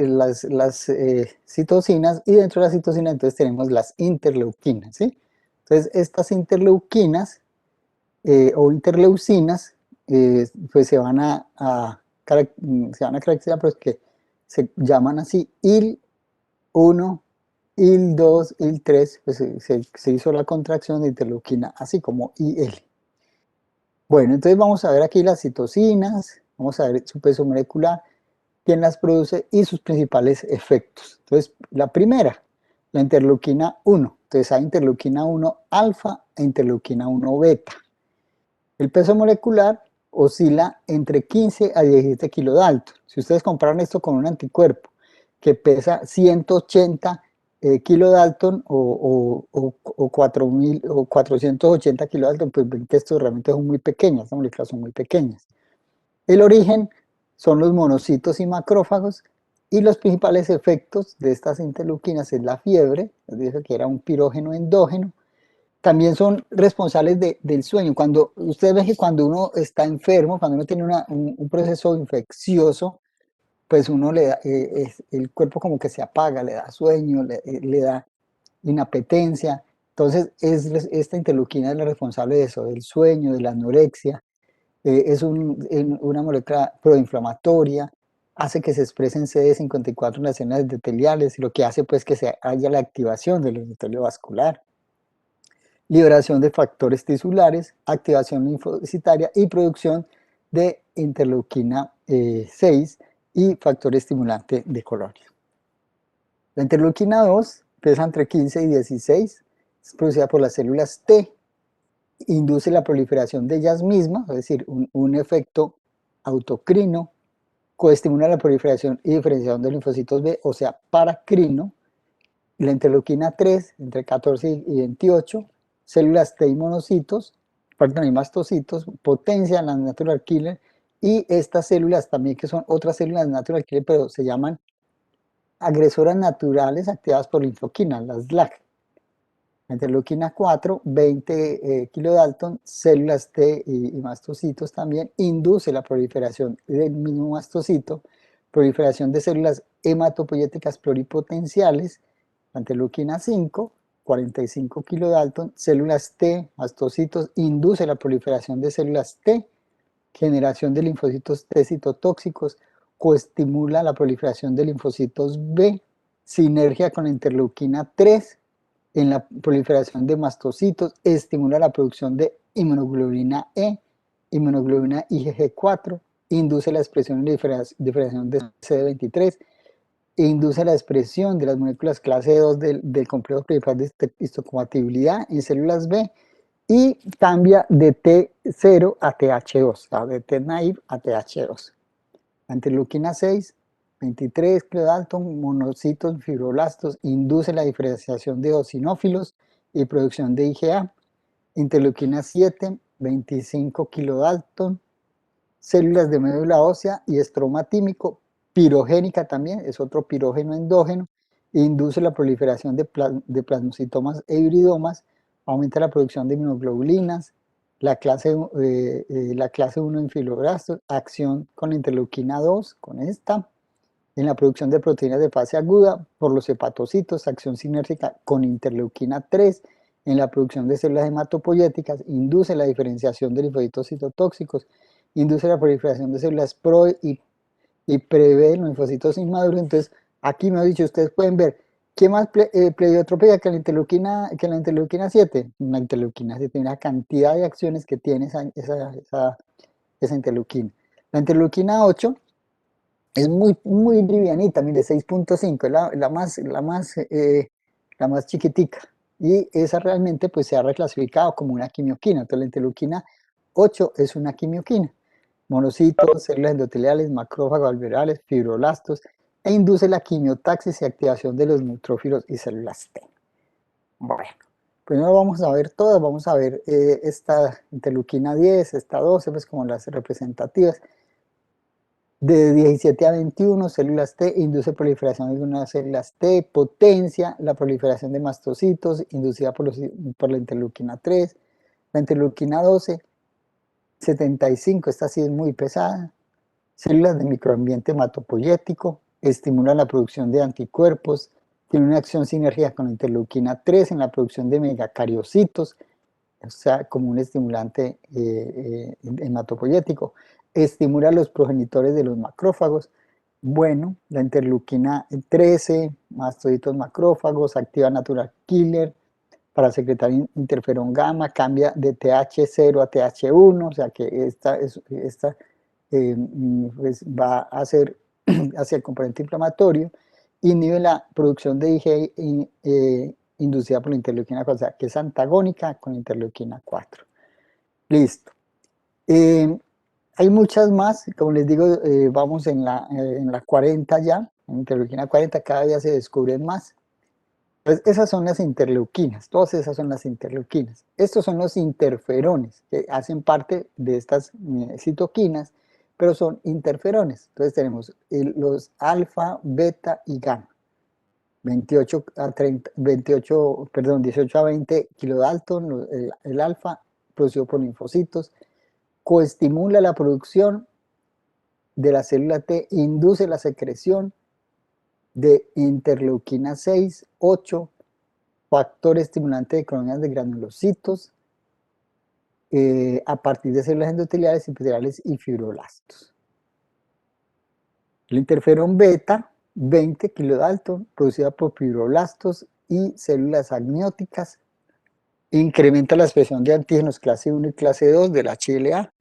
A: citocinas, y dentro de las citocinas entonces tenemos las interleuquinas, ¿sí? Entonces, estas interleuquinas o interleucinas pues se van a caracterizar porque se llaman así IL-1, IL-2, IL-3, pues se hizo la contracción de interleuquina, así como IL. Bueno, entonces vamos a ver aquí las citocinas, vamos a ver su peso molecular, quién las produce y sus principales efectos. Entonces, la primera, la interleuquina 1. Entonces, hay interleuquina 1 alfa e interleuquina 1 beta. El peso molecular oscila entre 15 a 17 kilodalton. Si ustedes comparan esto con un anticuerpo que pesa 180 kilodalton o 4000 o 480 kilodalton, pues ven que estos realmente son muy pequeñas, estas moléculas son muy pequeñas. El origen son los monocitos y macrófagos, y los principales efectos de estas interleuquinas es la fiebre, les dije que era un pirógeno endógeno. También son responsables del sueño. Cuando ustedes ven que cuando uno está enfermo, cuando uno tiene un proceso infeccioso, pues uno le da, el cuerpo como que se apaga, le da sueño, le da inapetencia. Entonces, esta interleuquina es la responsable de eso, del sueño, de la anorexia. Es una molécula proinflamatoria, hace que se expresen CD54 en las células endoteliales, y lo que hace pues que haya la activación del endotelio vascular, liberación de factores tisulares, activación linfocitaria y producción de interleuquina 6 y factor estimulante de colonia. La interleuquina 2 pesa entre 15 y 16, es producida por las células T, induce la proliferación de ellas mismas, es decir, un efecto autocrino, coestimula la proliferación y diferenciación de linfocitos B, o sea, paracrino. La interleuquina 3, entre 14 y 28, células T y monocitos, perdón, y mastocitos, potencian la natural killer, y estas células también, que son otras células natural killer, pero se llaman agresoras naturales activadas por linfoquinas, las LAG. La interleuquina 4, 20 kilodalton, células T y mastocitos también, induce la proliferación del mismo mastocito, proliferación de células hematopoyéticas pluripotenciales. La interleuquina 5, 45 kilodalton, células T, mastocitos, induce la proliferación de células T, generación de linfocitos T citotóxicos, coestimula la proliferación de linfocitos B, sinergia con la interleuquina 3, en la proliferación de mastocitos, estimula la producción de inmunoglobulina E, inmunoglobulina IgG4, induce la expresión y diferenciación de CD23, e induce la expresión de las moléculas clase 2 del complejo principal de histocompatibilidad en células B, y cambia de T0 a TH2, o sea, de T naive a TH2. La interleuquina 6, 23 kilodalton, monocitos, fibroblastos, induce la diferenciación de eosinófilos y producción de IgA. Interleuquina 7, 25 kilodalton, células de médula ósea y estroma tímico, pirogénica también, es otro pirógeno endógeno, induce la proliferación de plasmocitomas e hibridomas, aumenta la producción de inmunoglobulinas, la clase 1 en fibroblastos, acción con la interleuquina 2, con esta, en la producción de proteínas de fase aguda por los hepatocitos, acción sinérgica con interleuquina 3, en la producción de células hematopoyéticas, induce la diferenciación de linfocitos citotóxicos, induce la proliferación de células pro y prevé los linfocitos inmaduros. Entonces, aquí me ha dicho, ustedes pueden ver, ¿qué más pleiotropía que la interleuquina 7? La interleuquina 7 tiene una cantidad de acciones que tiene esa interleuquina. La interleuquina 8 es muy livianita, mire, 6.5, es la más chiquitica, y esa realmente pues se ha reclasificado como una quimioquina. Entonces la interleuquina 8 es una quimioquina. Monocitos, células endoteliales, macrófagos alveolares, fibroblastos, e induce la quimiotaxis y activación de los neutrófilos y células T. Bueno, pues no vamos a ver todas, vamos a ver esta interleuquina 10, esta 12, pues como las representativas. De 17 a 21, células T, induce proliferación de algunas células T, potencia la proliferación de mastocitos, inducida por la interleuquina 3, la interleuquina 12, 75, esta sí es muy pesada, células de microambiente hematopoyético, estimula la producción de anticuerpos, tiene una acción sinergia con la interleuquina 3 en la producción de megacariocitos, o sea, como un estimulante hematopoyético, estimula los progenitores de los macrófagos. Bueno, la interleuquina 13, mastocitos macrófagos, activa natural killer para secretar interferón gamma, cambia de TH0 a TH1, o sea que esta pues va a ser hacia el componente inflamatorio, inhibe la producción de IgE inducida por la interleuquina 4, o sea, que es antagónica con la interleuquina 4. Listo. Hay muchas más, como les digo, vamos en la 40 ya, en interleuquina 40 cada día se descubren más. Pues esas son las interleuquinas, todas esas son las interleuquinas. Estos son los interferones que hacen parte de estas citoquinas, pero son interferones. Entonces tenemos los alfa, beta y gamma. 18 a 20 kilodalton, el alfa producido por linfocitos, coestimula la producción de la célula T, induce la secreción de interleuquina 6, 8, factor estimulante de colonias de granulocitos a partir de células endoteliales, epiteliales y fibroblastos. El interferón beta, 20 kilodalton, producida por fibroblastos y células amnióticas, incrementa la expresión de antígenos clase 1 y clase 2 del HLA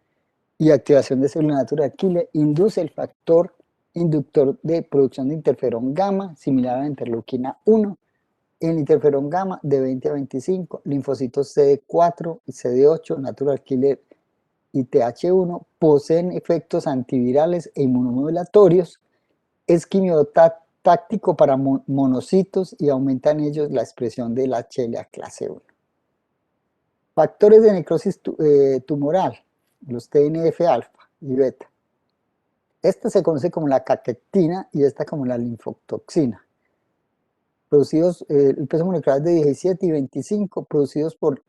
A: y activación de célula natural killer, induce el factor inductor de producción de interferón gamma, similar a la interleuquina 1, el interferón gamma de 20 a 25, linfocitos CD4 y CD8, natural killer y TH1, poseen efectos antivirales e inmunomodulatorios, es quimiotáctico para monocitos y aumenta en ellos la expresión del HLA clase 1. Factores de necrosis tumoral, los TNF-alfa y beta. Esta se conoce como la caquectina y esta como la linfotoxina. Producidos, el peso molecular de 17 y 25, producidos por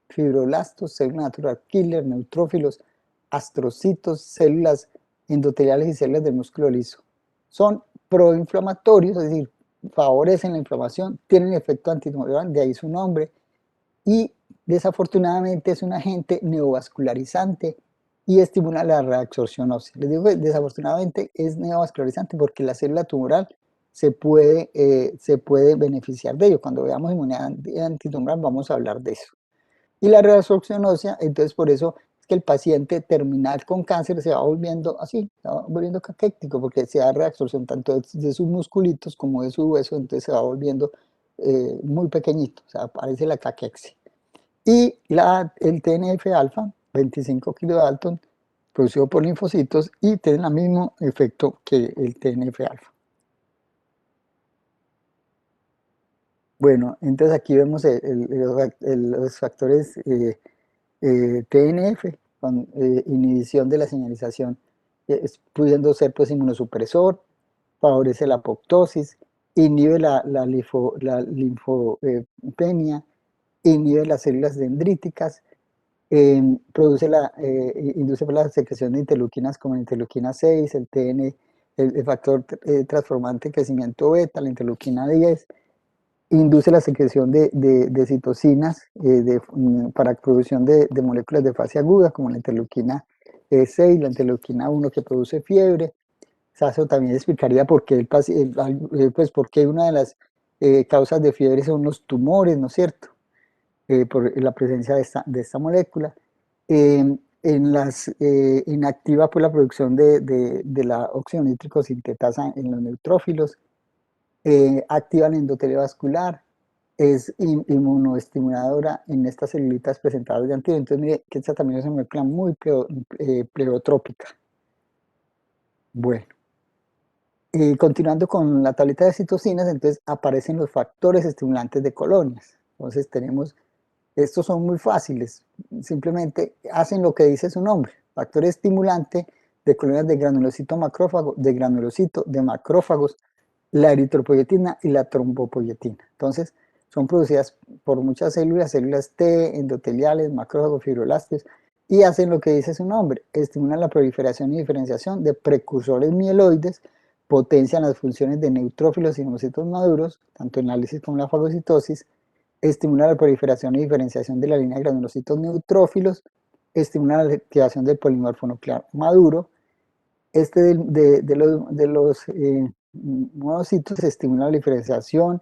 A: fibroblastos, células natural killer, neutrófilos, astrocitos, células endoteliales y células del músculo liso. Son proinflamatorios, es decir, favorecen la inflamación, tienen efecto antitumoral, de ahí su nombre, y desafortunadamente es un agente neovascularizante y estimula la reabsorción ósea. Les digo que desafortunadamente es neovascularizante porque la célula tumoral se puede beneficiar de ello. Cuando veamos inmunidad antitumoral vamos a hablar de eso. Y la reabsorción ósea, entonces por eso es que el paciente terminal con cáncer se va volviendo así, se va volviendo caquético, porque se da reabsorción tanto de sus musculitos como de su hueso, entonces se va volviendo muy pequeñito, o sea, aparece la caquexia. Y el TNF-alfa, 25 kilodalton, producido por linfocitos y tiene el mismo efecto que el TNF-alfa. Bueno, entonces aquí vemos los factores TNF con inhibición de la señalización, pudiendo ser pues inmunosupresor, favorece la apoptosis, inhibe la linfopenia, inhibe las células dendríticas, induce la secreción de interleuquinas como la interleuquina 6, el factor transformante de crecimiento beta, la interleuquina 10, induce la secreción de citocinas para producción de moléculas de fase aguda, como la interleuquina 6, la interleuquina 1 que produce fiebre. Eso también explicaría por qué, pues por qué una de las causas de fiebre son los tumores, ¿no es cierto? Por la presencia de esta molécula. Inactiva por la producción de la óxido nítrico sintetasa en los neutrófilos. Activa el endotelio vascular, es inmunoestimuladora en estas celulitas presentadoras de antígenos. Entonces, mire que esta también es una molécula muy pleiotrópica. Bueno, continuando con la tableta de citocinas, entonces aparecen los factores estimulantes de colonias. Entonces tenemos, estos son muy fáciles, simplemente hacen lo que dice su nombre, factor estimulante de colonias de granulocito macrófago, de granulocito, de macrófagos, la eritropoyetina y la trombopoyetina. Entonces, son producidas por muchas células, células T, endoteliales, macrófagos, fibroblastos, y hacen lo que dice su nombre, estimulan la proliferación y diferenciación de precursores mieloides, potencian las funciones de neutrófilos y monocitos maduros, tanto en la lisis como en la fagocitosis, estimula la proliferación y diferenciación de la línea de granulocitos neutrófilos, estimula la activación del polimorfo nuclear maduro. De los monocitos estimula la diferenciación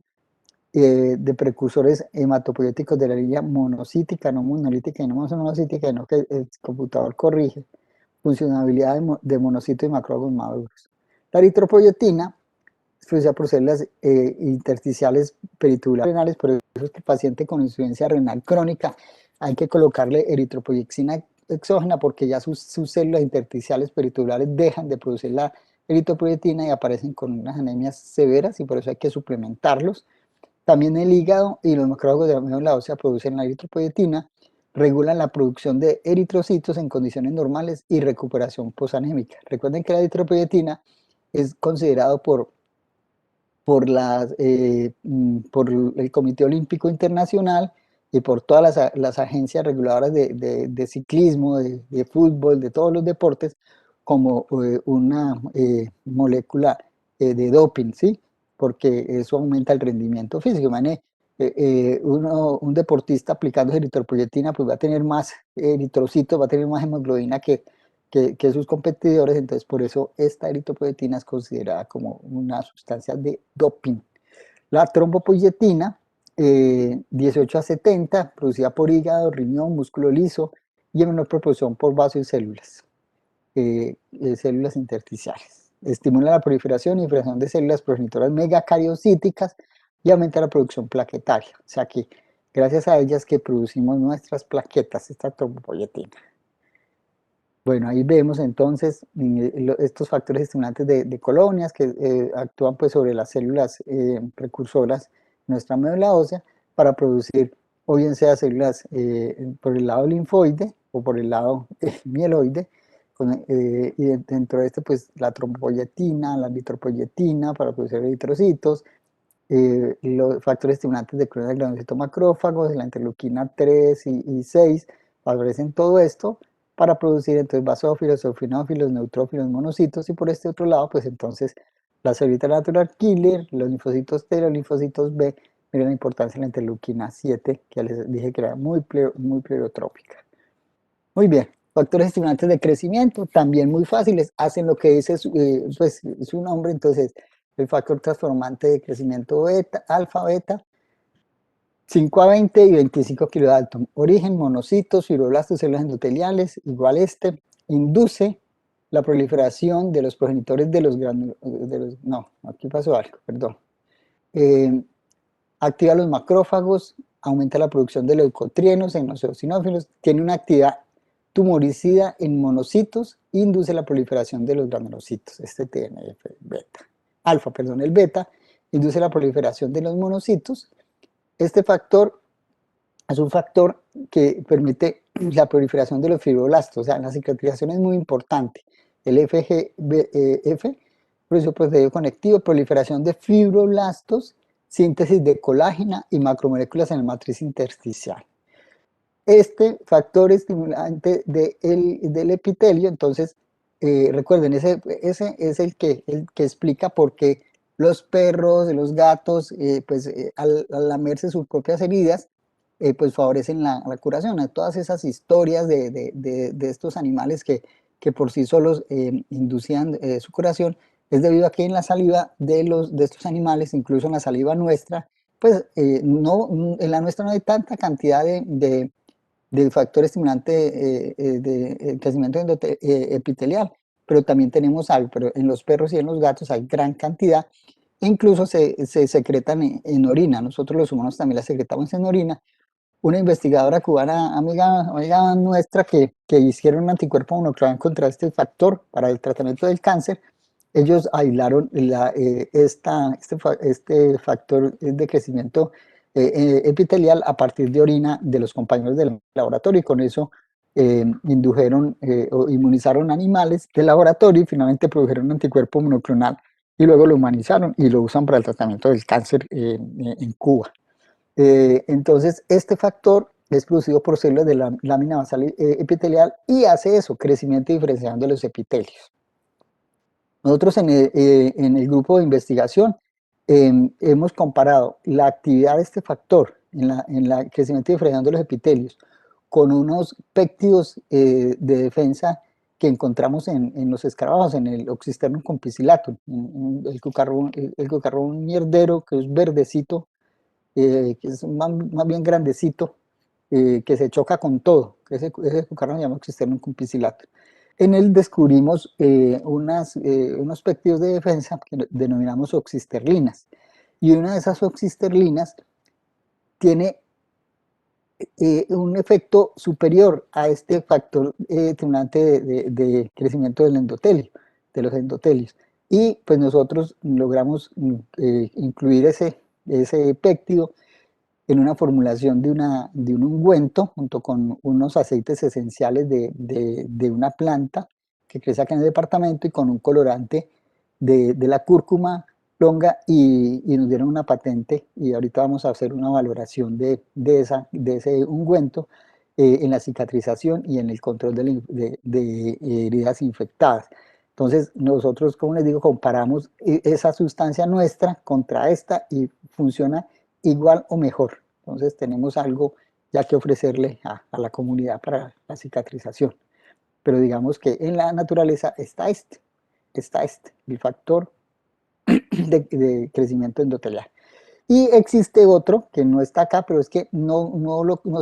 A: de precursores hematopoyéticos de la línea monocítica, no monolítica y no monocítica, sino que el computador corrige, funcionabilidad de monocitos y macrófagos maduros. La eritropoyetina es producida por células intersticiales peritubulares renales, por eso es que el paciente con insuficiencia renal crónica hay que colocarle eritropoyetina exógena porque ya sus células intersticiales peritubulares dejan de producir la eritropoyetina y aparecen con unas anemias severas y por eso hay que suplementarlos. También el hígado y los macrófagos de la médula ósea producen la eritropoyetina, regulan la producción de eritrocitos en condiciones normales y recuperación posanémica. Recuerden que la eritropoyetina es considerado por el Comité Olímpico Internacional y por todas las agencias reguladoras de ciclismo, de fútbol, de todos los deportes, como una molécula de doping, ¿sí? Porque eso aumenta el rendimiento físico. Un deportista aplicando eritropoyetina pues va a tener más eritrocitos, va a tener más hemoglobina que sus competidores, entonces por eso esta eritropoyetina es considerada como una sustancia de doping. La trombopoyetina, 18 a 70, producida por hígado, riñón, músculo liso y en menor proporción por vasos y células, células intersticiales. Estimula la proliferación y diferenciación de células progenitoras megacariocíticas y aumenta la producción plaquetaria. O sea que gracias a ellas que producimos nuestras plaquetas, esta trombopoyetina. Bueno, ahí vemos entonces estos factores estimulantes de colonias que actúan pues sobre las células precursoras de nuestra médula ósea para producir o bien sea células por el lado linfoide o por el lado mieloide, y dentro de este pues la trombopoyetina, la eritropoyetina para producir eritrocitos, los factores estimulantes de colonia de granulocitos macrófagos, la interleuquina 3 y 6 favorecen todo esto para producir entonces basófilos, eosinófilos, neutrófilos, monocitos, y por este otro lado, pues entonces la célula natural killer, los linfocitos T, los linfocitos B, miren la importancia de la interleuquina 7, que ya les dije que era muy pleiotrópica. Muy bien, factores estimulantes de crecimiento, también muy fáciles, hacen lo que dice su nombre, entonces el factor transformante de crecimiento beta, alfa, beta, 5 a 20 y 25 kilodalton. Origen, monocitos, fibroblastos, células endoteliales, igual induce la proliferación de los progenitores de los granulos, no, aquí pasó algo, perdón. Activa los macrófagos, aumenta la producción de leucotrienos en los eosinófilos, tiene una actividad tumoricida en monocitos, induce la proliferación de los granulocitos, el beta, induce la proliferación de los monocitos. Este factor es un factor que permite la proliferación de los fibroblastos, o sea, la cicatrización es muy importante. El FGF, proceso procedimiento conectivo, proliferación de fibroblastos, síntesis de colágena y macromoléculas en la matriz intersticial. Este factor estimulante del epitelio, entonces, recuerden, ese es el que explica por qué los perros, los gatos, al lamerse sus propias heridas, pues favorecen la curación. Todas esas historias de estos animales que por sí solos inducían su curación, es debido a que en la saliva de estos animales, incluso en la saliva nuestra, pues en la nuestra no hay tanta cantidad del factor estimulante de crecimiento epitelial, pero también tenemos algo, pero en los perros y en los gatos hay gran cantidad, e incluso se secretan en orina. Nosotros los humanos también las secretamos en orina. Una investigadora cubana, amiga nuestra, que hicieron un anticuerpo monoclonal contra este factor para el tratamiento del cáncer. Ellos aislaron este factor de crecimiento epitelial a partir de orina de los compañeros del laboratorio, y con eso indujeron o inmunizaron animales del laboratorio y finalmente produjeron un anticuerpo monoclonal y luego lo humanizaron y lo usan para el tratamiento del cáncer en Cuba. Entonces, este factor es producido por células de la lámina basal epitelial y hace eso, crecimiento y diferenciación de los epitelios. Nosotros en el grupo de investigación hemos comparado la actividad de este factor en la crecimiento y diferenciación de los epitelios con unos péptidos de defensa que encontramos en los escarabajos, en el Oxysternum compicilatum, el cucarrón mierdero, que es verdecito, que es más bien grandecito, que se choca con todo. Ese cucarrón se llama Oxysternum compicilatum. En él descubrimos unos péptidos de defensa que denominamos oxisterlinas. Y una de esas oxisterlinas tiene un efecto superior a este factor estimulante de crecimiento del endotelio, de los endotelios. Y pues nosotros logramos incluir ese péptido en una formulación de un ungüento junto con unos aceites esenciales de una planta que crece acá en el departamento y con un colorante de la cúrcuma longa, y nos dieron una patente, y ahorita vamos a hacer una valoración de ese ungüento en la cicatrización y en el control de heridas infectadas. Entonces nosotros, como les digo, comparamos esa sustancia nuestra contra esta y funciona igual o mejor. Entonces tenemos algo ya que ofrecerle a la comunidad para la cicatrización. Pero digamos que en la naturaleza está el factor de crecimiento endotelial. Y existe otro que no está acá, pero es que no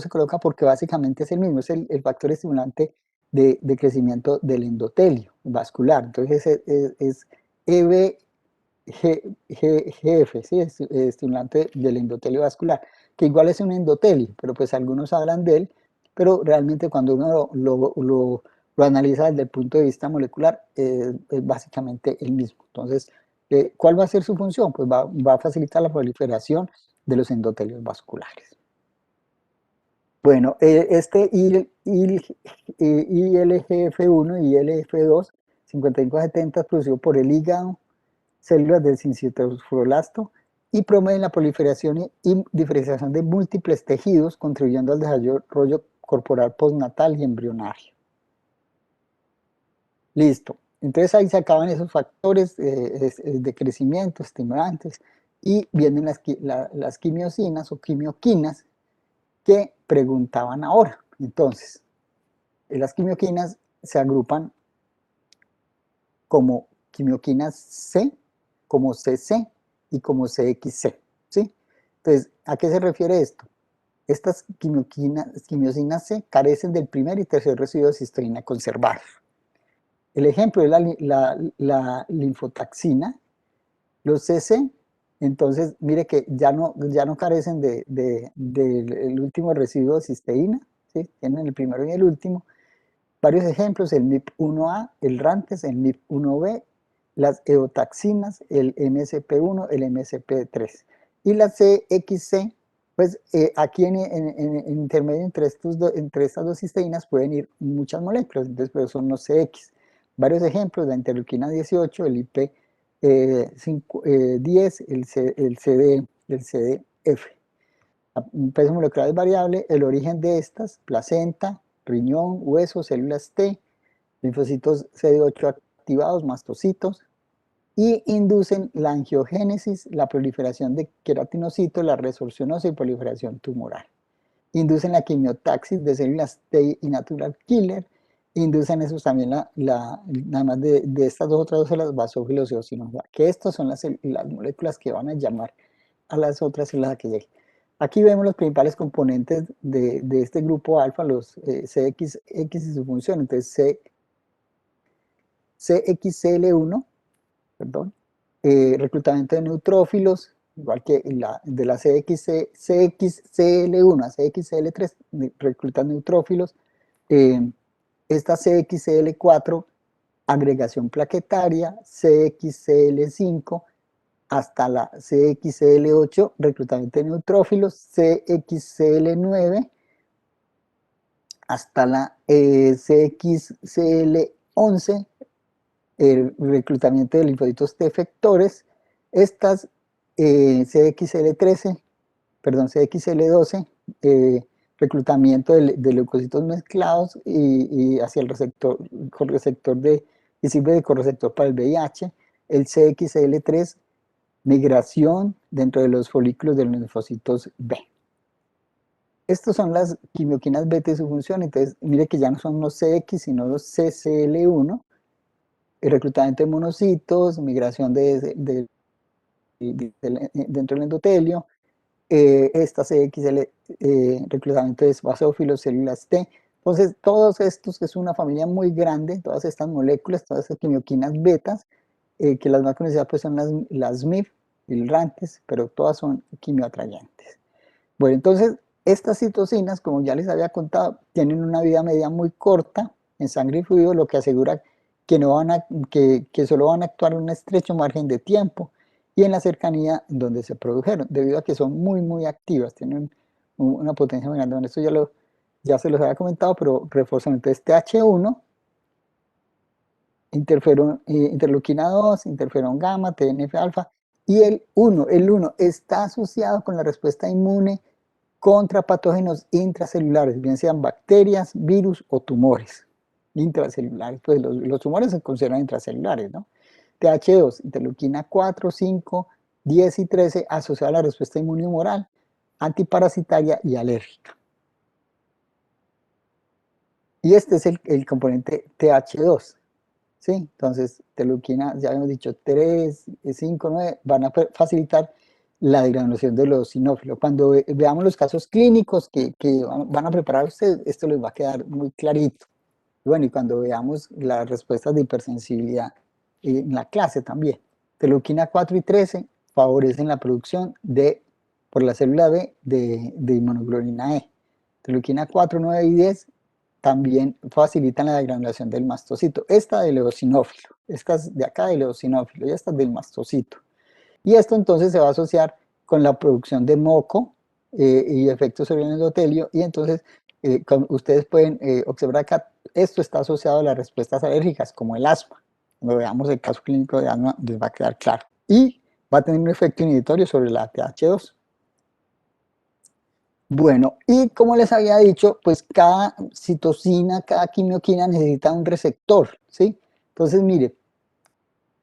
A: se coloca porque básicamente es el mismo, es el factor estimulante de crecimiento del endotelio vascular. Entonces es EBGF, ¿sí? Es estimulante del endotelio vascular, que igual es un endotelio, pero pues algunos hablan de él, pero realmente cuando uno lo analiza desde el punto de vista molecular, es básicamente el mismo. Entonces, ¿cuál va a ser su función? Pues va a facilitar la proliferación de los endotelios vasculares. Bueno, este ILGF1 y ILGF2, 5570, producido por el hígado, células del sincitofibroblasto, y promueven la proliferación y diferenciación de múltiples tejidos, contribuyendo al desarrollo corporal postnatal y embrionario. Listo. Entonces ahí se acaban esos factores de crecimiento, estimulantes, y vienen las quimiosinas o quimioquinas que preguntaban ahora. Entonces, las quimioquinas se agrupan como quimioquinas C, como CC y como CXC, ¿sí? Entonces, ¿a qué se refiere esto? Estas quimiosinas C carecen del primer y tercer residuo de cisteína conservados. El ejemplo es la linfotaxina, los CC. Entonces, mire que ya no carecen del último residuo de cisteína, ¿sí? Tienen el primero y el último. Varios ejemplos: el MIP1A, el RANTES, el MIP1B, las eotaxinas, el MSP1, el MSP3. Y la CXC, pues aquí en intermedio entre estas dos cisteínas pueden ir muchas moléculas, entonces pues son los CX. Varios ejemplos: la interleuquina 18, el IP10, el CDF. Un peso molecular es variable. El origen de estas: placenta, riñón, hueso, células T, linfocitos CD8 activados, mastocitos, y inducen la angiogénesis, la proliferación de queratinocitos, la resorción ósea y proliferación tumoral. Inducen la quimiotaxis de células T y natural killer. Inducen esos también nada más de estas otras dos células, basófilos y eosinofilos, que estas son las moléculas que van a llamar a las otras células a que lleguen. Aquí vemos los principales componentes de este grupo alfa, los CXX y su función. Entonces CXCL1, perdón, reclutamiento de neutrófilos, igual que de la CXCL1 a CXCL3, reclutan neutrófilos. Esta CXCL4, agregación plaquetaria, CXCL5 hasta la CXCL8, reclutamiento de neutrófilos, CXCL9 hasta la CXCL11, el reclutamiento de linfocitos T efectores. Estas CXL13, perdón, CXL12, reclutamiento de leucocitos mezclados y hacia el receptor, y sirve de correceptor para el VIH. El CXL3, migración dentro de los folículos de los linfocitos B. Estas son las quimioquinas beta y su función. Entonces, mire que ya no son los CX, sino los CCL1. El reclutamiento de monocitos, migración dentro del endotelio. Esta CXL, reclutamiento de basófilos, células T. Entonces, todos estos, que es una familia muy grande, todas estas moléculas, todas estas quimioquinas betas, que las más conocidas pues son las MIF, hilrantes, pero todas son quimioatrayentes. Bueno, entonces, estas citocinas, como ya les había contado, tienen una vida media muy corta en sangre y fluido, lo que asegura que solo van a actuar en un estrecho margen de tiempo y en la cercanía donde se produjeron, debido a que son muy activas, tienen una potencia muy grande. Bueno, esto ya se los había comentado, pero reforzan. Entonces, TH1, interleuquina 2, interferón gamma, TNF alfa, y el 1 está asociado con la respuesta inmune contra patógenos intracelulares, bien sean bacterias, virus o tumores intracelulares. Pues los tumores se consideran intracelulares, ¿no? TH2, interleuquina 4, 5, 10 y 13, asociada a la respuesta inmunohumoral, antiparasitaria y alérgica. Y este es el componente TH2, ¿sí? Entonces, interleuquina, ya habíamos dicho, 3, 5, 9, van a facilitar la degranulación de los eosinófilos. Cuando veamos los casos clínicos que van a preparar ustedes, esto les va a quedar muy clarito. Bueno, y cuando veamos las respuestas de hipersensibilidad en la clase también. Interleuquina 4 y 13 favorecen la producción por la célula B de inmunoglobulina E. Interleuquina 4, 9 y 10 también facilitan la degranulación del mastocito. Esta del eosinófilo, estas de acá del eosinófilo y estas del mastocito. Y esto entonces se va a asociar con la producción de moco y efectos sobre el endotelio. Y entonces, como ustedes pueden observar acá, esto está asociado a las respuestas alérgicas, como el asma. Cuando veamos el caso clínico de asma, les va a quedar claro. Y va a tener un efecto inhibitorio sobre la TH2. Bueno, y como les había dicho, pues cada citocina, cada quimioquina necesita un receptor, ¿sí? Entonces, mire,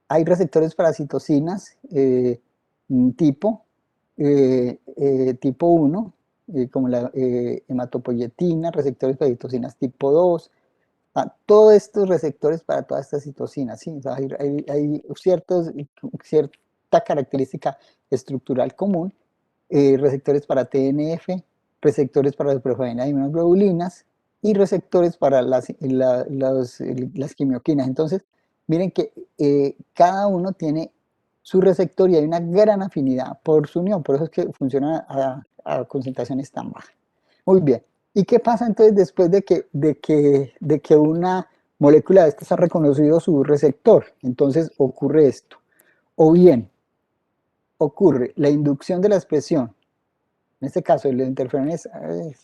A: hay receptores para citocinas tipo 1, como la hematopoietina, receptores para citocinas tipo 2, todos estos receptores para todas estas citocinas, ¿sí? O sea, hay cierta característica estructural común, receptores para TNF, receptores para la proteína de inmunoglobulinas y receptores para las quimioquinas. Entonces, miren que cada uno tiene su receptor y hay una gran afinidad por su unión, por eso es que funciona a concentraciones tan bajas. Muy bien. ¿Y qué pasa entonces después de que una molécula de estas ha reconocido su receptor? Entonces ocurre esto. O bien ocurre la inducción de la expresión. En este caso, los interferones,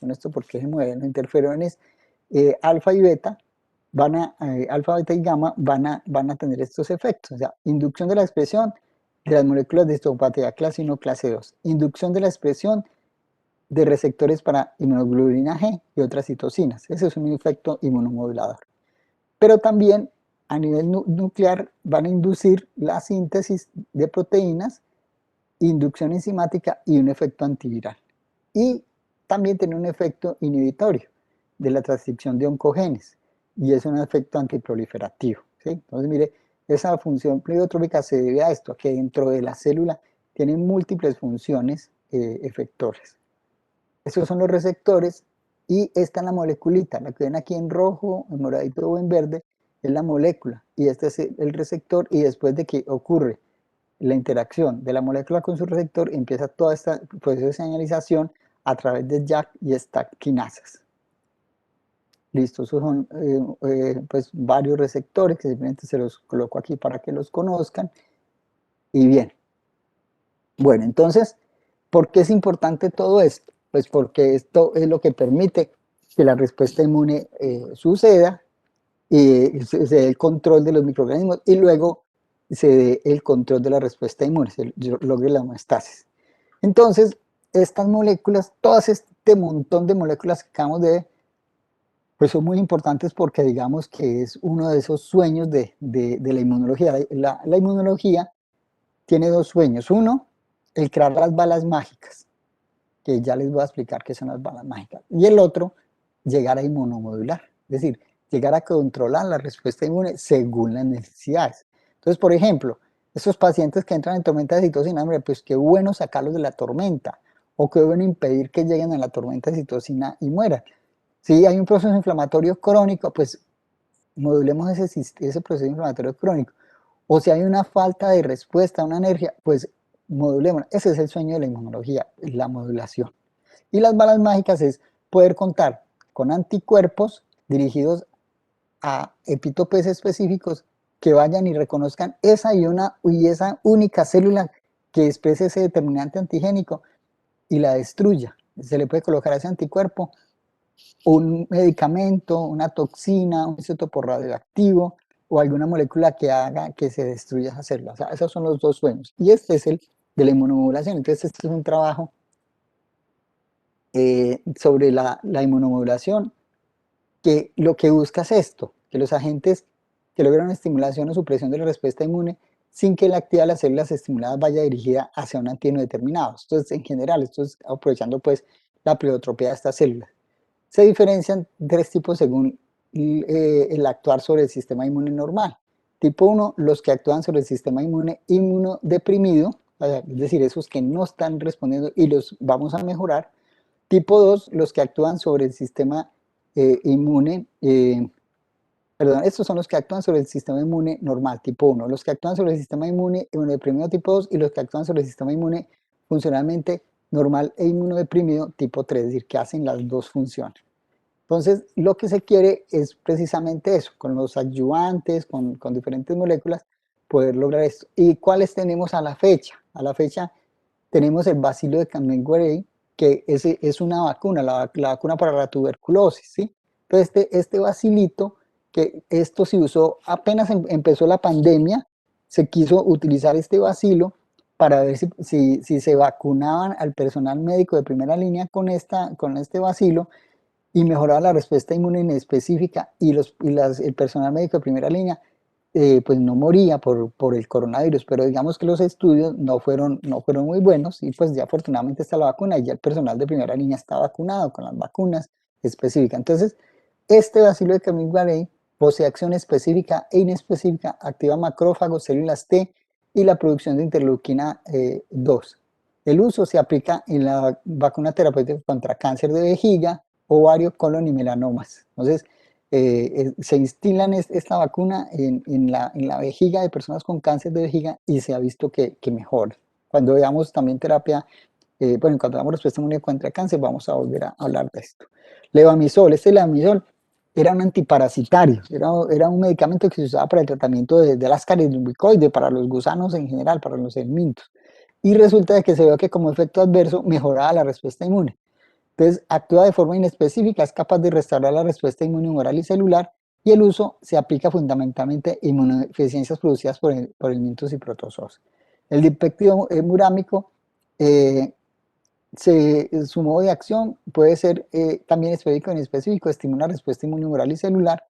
A: esto porque se mueven, los interferones alfa y beta, alfa, beta y gamma van a tener estos efectos. O sea, inducción de la expresión de las moléculas de histopatía clase 1, clase 2. Inducción de la expresión de receptores para inmunoglobulina G y otras citocinas. Ese es un efecto inmunomodulador. Pero también a nivel nuclear van a inducir la síntesis de proteínas, inducción enzimática y un efecto antiviral. Y también tiene un efecto inhibitorio de la transcripción de oncogenes y es un efecto antiproliferativo, ¿sí? Entonces, mire, esa función pleiotrópica se debe a esto, a que dentro de la célula tienen múltiples funciones efectores. Estos son los receptores y esta es la moleculita, la que ven aquí en rojo, en moradito o en verde, es la molécula y este es el receptor y después de que ocurre la interacción de la molécula con su receptor, empieza todo este proceso de señalización a través de JAK y STAT quinasas. Listo, esos son pues varios receptores que simplemente se los coloco aquí para que los conozcan. Y bien, bueno, entonces, ¿por qué es importante todo esto? Pues porque esto es lo que permite que la respuesta inmune suceda y se dé el control de los microorganismos y luego se dé el control de la respuesta inmune, se logre la homeostasis. Entonces, estas moléculas, todas este montón de moléculas que acabamos de ver, pues son muy importantes porque digamos que es uno de esos sueños de la inmunología. La inmunología tiene dos sueños. Uno, el crear las balas mágicas, que ya les voy a explicar qué son las balas mágicas. Y el otro, llegar a inmunomodular, es decir, llegar a controlar la respuesta inmune según las necesidades. Entonces, por ejemplo, esos pacientes que entran en tormenta de citocina, hombre, pues qué bueno sacarlos de la tormenta, o qué bueno impedir que lleguen a la tormenta de citocina y mueran. Si hay un proceso inflamatorio crónico, pues modulemos ese proceso inflamatorio crónico. O si hay una falta de respuesta, una energía, pues modulemos. Ese es el sueño de la inmunología, la modulación. Y las balas mágicas es poder contar con anticuerpos dirigidos a epítopes específicos que vayan y reconozcan esa esa única célula que exprese ese determinante antigénico y la destruya. Se le puede colocar a ese anticuerpo un medicamento, una toxina, un isótopo radioactivo o alguna molécula que haga que se destruya esa célula. O sea, esos son los dos sueños. Y este es el de la inmunomodulación. Entonces, este es un trabajo sobre la inmunomodulación que lo que busca es esto, que los agentes que logran estimulación o supresión de la respuesta inmune sin que la actividad de las células estimuladas vaya dirigida hacia un antígeno determinado. Entonces, en general, esto es aprovechando pues la pleiotropía de estas células. Se diferencian tres tipos según el actuar sobre el sistema inmune normal. Tipo 1, los que actúan sobre el sistema inmune inmunodeprimido, es decir, esos que no están respondiendo y los vamos a mejorar. Tipo 2, los que actúan sobre el sistema inmune, estos son los que actúan sobre el sistema inmune normal, tipo 1, los que actúan sobre el sistema inmune inmunodeprimido tipo 2 y los que actúan sobre el sistema inmune funcionalmente normal e inmunodeprimido tipo 3, es decir, que hacen las dos funciones. Entonces, lo que se quiere es precisamente eso, con los adyuvantes, con diferentes moléculas, poder lograr esto. ¿Y cuáles tenemos a la fecha? A la fecha tenemos el bacilo de Camden-Guerey, que es una vacuna, la vacuna para la tuberculosis, ¿sí? Entonces, este bacilito, que esto se usó apenas empezó la pandemia, se quiso utilizar este bacilo para ver si se vacunaban al personal médico de primera línea con este bacilo y mejoraba la respuesta inmune específica y el personal médico de primera línea pues no moría por el coronavirus, pero digamos que los estudios no fueron muy buenos y pues ya afortunadamente está la vacuna y ya el personal de primera línea está vacunado con las vacunas específicas. Entonces, este bacilo de Camden-Guerey posee acción específica e inespecífica, activa macrófagos, células T y la producción de interleuquina 2. El uso se aplica en la vacuna terapéutica contra cáncer de vejiga, ovario, colon y melanomas. Entonces, se instilan esta vacuna en la vejiga de personas con cáncer de vejiga y se ha visto que mejora. Cuando veamos también terapia, cuando veamos respuesta inmune contra cáncer, vamos a volver a hablar de esto. Levamisol, levamisol era un antiparasitario, era un medicamento que se usaba para el tratamiento de las caries lumbricoides, para los gusanos en general, para los helmintos. Y resulta de que se vio que como efecto adverso mejoraba la respuesta inmune. Entonces, actúa de forma inespecífica, es capaz de restaurar la respuesta inmune humoral y celular, y el uso se aplica fundamentalmente en inmunodeficiencias producidas por helmintos y protozoos. El dipéptido murámico, su modo de acción puede ser también específico e inespecífico, estimula la respuesta inmune humoral y celular,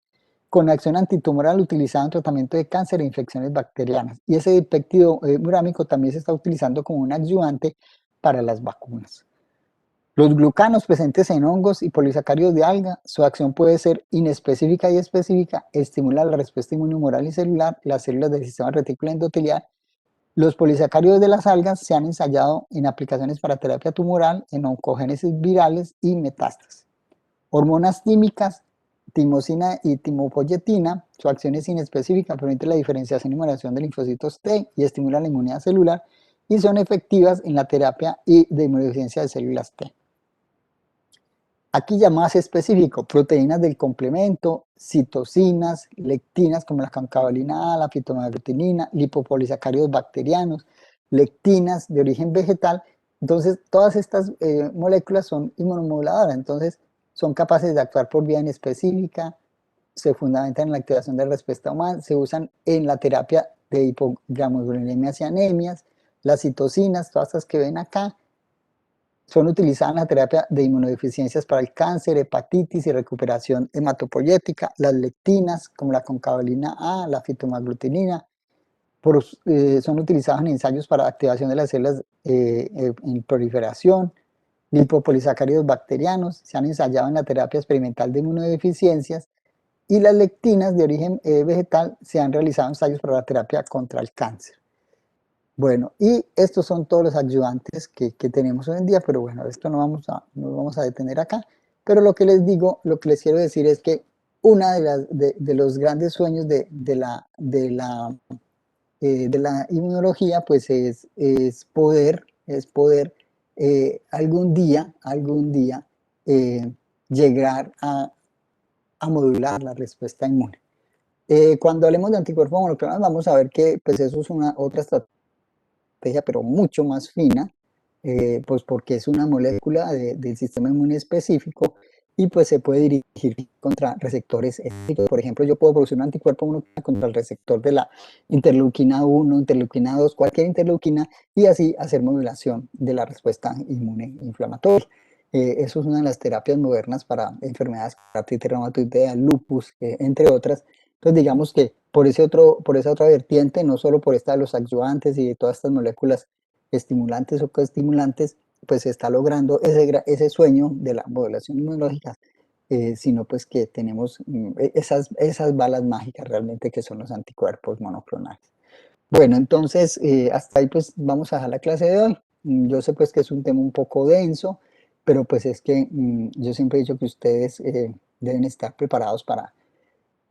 A: con acción antitumoral utilizada en tratamiento de cáncer e infecciones bacterianas. Y ese dipéptido murámico también se está utilizando como un adyuvante para las vacunas. Los glucanos presentes en hongos y polisacáridos de alga, su acción puede ser inespecífica y específica, estimula la respuesta inmune humoral y celular, las células del sistema retículo endotelial. Los polisacáridos de las algas se han ensayado en aplicaciones para terapia tumoral, en oncogénesis virales y metástasis. Hormonas químicas timosina y timopoyetina, su acción es inespecífica, permite la diferenciación y modulación de linfocitos T y estimula la inmunidad celular y son efectivas en la terapia y de inmunodeficiencia de células T. Aquí ya más específico, proteínas del complemento, citocinas, lectinas como la cancabalina A, la fitomaglutinina, lipopolisacáridos bacterianos, lectinas de origen vegetal. Entonces, todas estas moléculas son inmunomoduladoras, entonces son capaces de actuar por vía inespecífica, se fundamentan en la activación de la respuesta humana, se usan en la terapia de hipogammaglobulinemias y anemias, las citocinas, todas estas que ven acá, son utilizadas en la terapia de inmunodeficiencias para el cáncer, hepatitis y recuperación hematopoyética. Las lectinas, como la concavalina A, la fitomaglutinina, son utilizadas en ensayos para activación de las células en proliferación. Lipopolisacáridos bacterianos se han ensayado en la terapia experimental de inmunodeficiencias. Y las lectinas de origen vegetal se han realizado ensayos para la terapia contra el cáncer. Bueno, y estos son todos los ayudantes que tenemos hoy en día, pero bueno, esto no vamos a detener acá. Pero lo que les digo, lo que les quiero decir es que una de los grandes sueños de la inmunología, pues es poder algún día llegar a modular la respuesta inmune. Cuando hablemos de anticuerpos monoclonales, vamos a ver que pues eso es otra estrategia, pero mucho más fina, pues porque es una molécula del sistema inmune específico y pues se puede dirigir contra receptores específicos. Por ejemplo, yo puedo producir un anticuerpo monoclonal contra el receptor de la interleuquina 1, interleuquina 2, cualquier interleuquina, y así hacer modulación de la respuesta inmune inflamatoria. Eso es una de las terapias modernas para enfermedades como artritis reumatoidea, lupus, entre otras. Entonces digamos que por esa otra vertiente, no solo por esta de los adyuvantes y de todas estas moléculas estimulantes o coestimulantes, pues se está logrando ese sueño de la modulación inmunológica, sino pues que tenemos esas balas mágicas realmente que son los anticuerpos monoclonales. Bueno, entonces hasta ahí pues vamos a dejar la clase de hoy. Yo sé pues que es un tema un poco denso, pero pues es que yo siempre he dicho que ustedes deben estar preparados para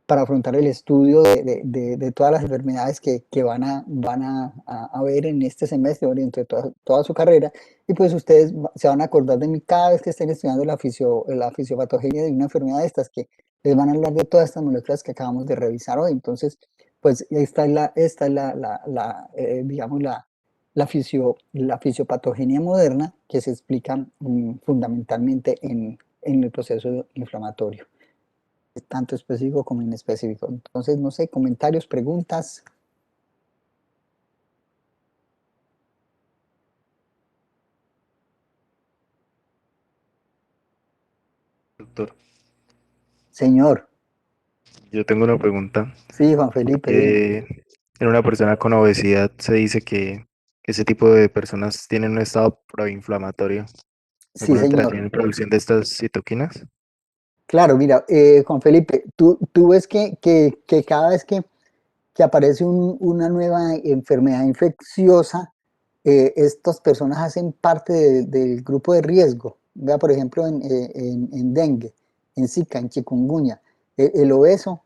A: afrontar el estudio de todas las enfermedades que van a ver en este semestre o dentro de toda su carrera, y pues ustedes se van a acordar de mí cada vez que estén estudiando la fisiopatogenia de una enfermedad de estas, que les van a hablar de todas estas moléculas que acabamos de revisar hoy. Entonces, pues esta es digamos, la fisiopatogenia moderna que se explica fundamentalmente en el proceso inflamatorio, tanto específico como inespecífico. Entonces, no sé, comentarios, preguntas.
C: Doctor,
A: Señor.
C: yo tengo una pregunta.
A: Sí, Juan Felipe, dime.
C: En una persona con obesidad se dice que ese tipo de personas tienen un estado proinflamatorio,
A: Sí,
C: alguna alteración
A: señor.
C: en la producción de estas citoquinas.
A: Claro, mira, Juan Felipe, tú ves que cada vez que aparece una nueva enfermedad infecciosa, estas personas hacen parte del grupo de riesgo. Vea, por ejemplo, en dengue, en Zika, en chikungunya. El obeso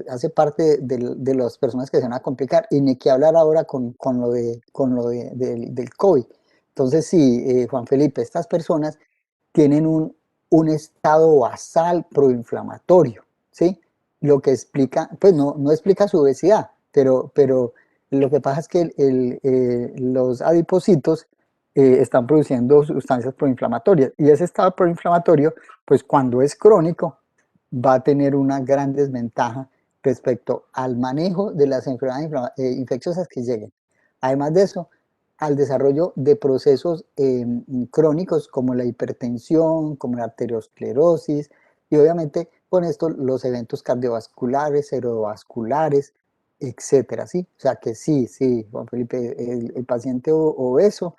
A: hace parte de las personas que se van a complicar. Y ni que hablar ahora con lo del COVID. Entonces, sí, Juan Felipe, estas personas tienen un estado basal proinflamatorio, ¿sí? Lo que explica, pues no explica su obesidad, pero lo que pasa es que los adipocitos están produciendo sustancias proinflamatorias, y ese estado proinflamatorio, pues cuando es crónico, va a tener una gran desventaja respecto al manejo de las enfermedades infecciosas que lleguen. Además de eso, al desarrollo de procesos crónicos como la hipertensión, como la arteriosclerosis, y obviamente con esto los eventos cardiovasculares, cerebrovasculares, etcétera, ¿sí? O sea que sí, Juan Felipe, el paciente obeso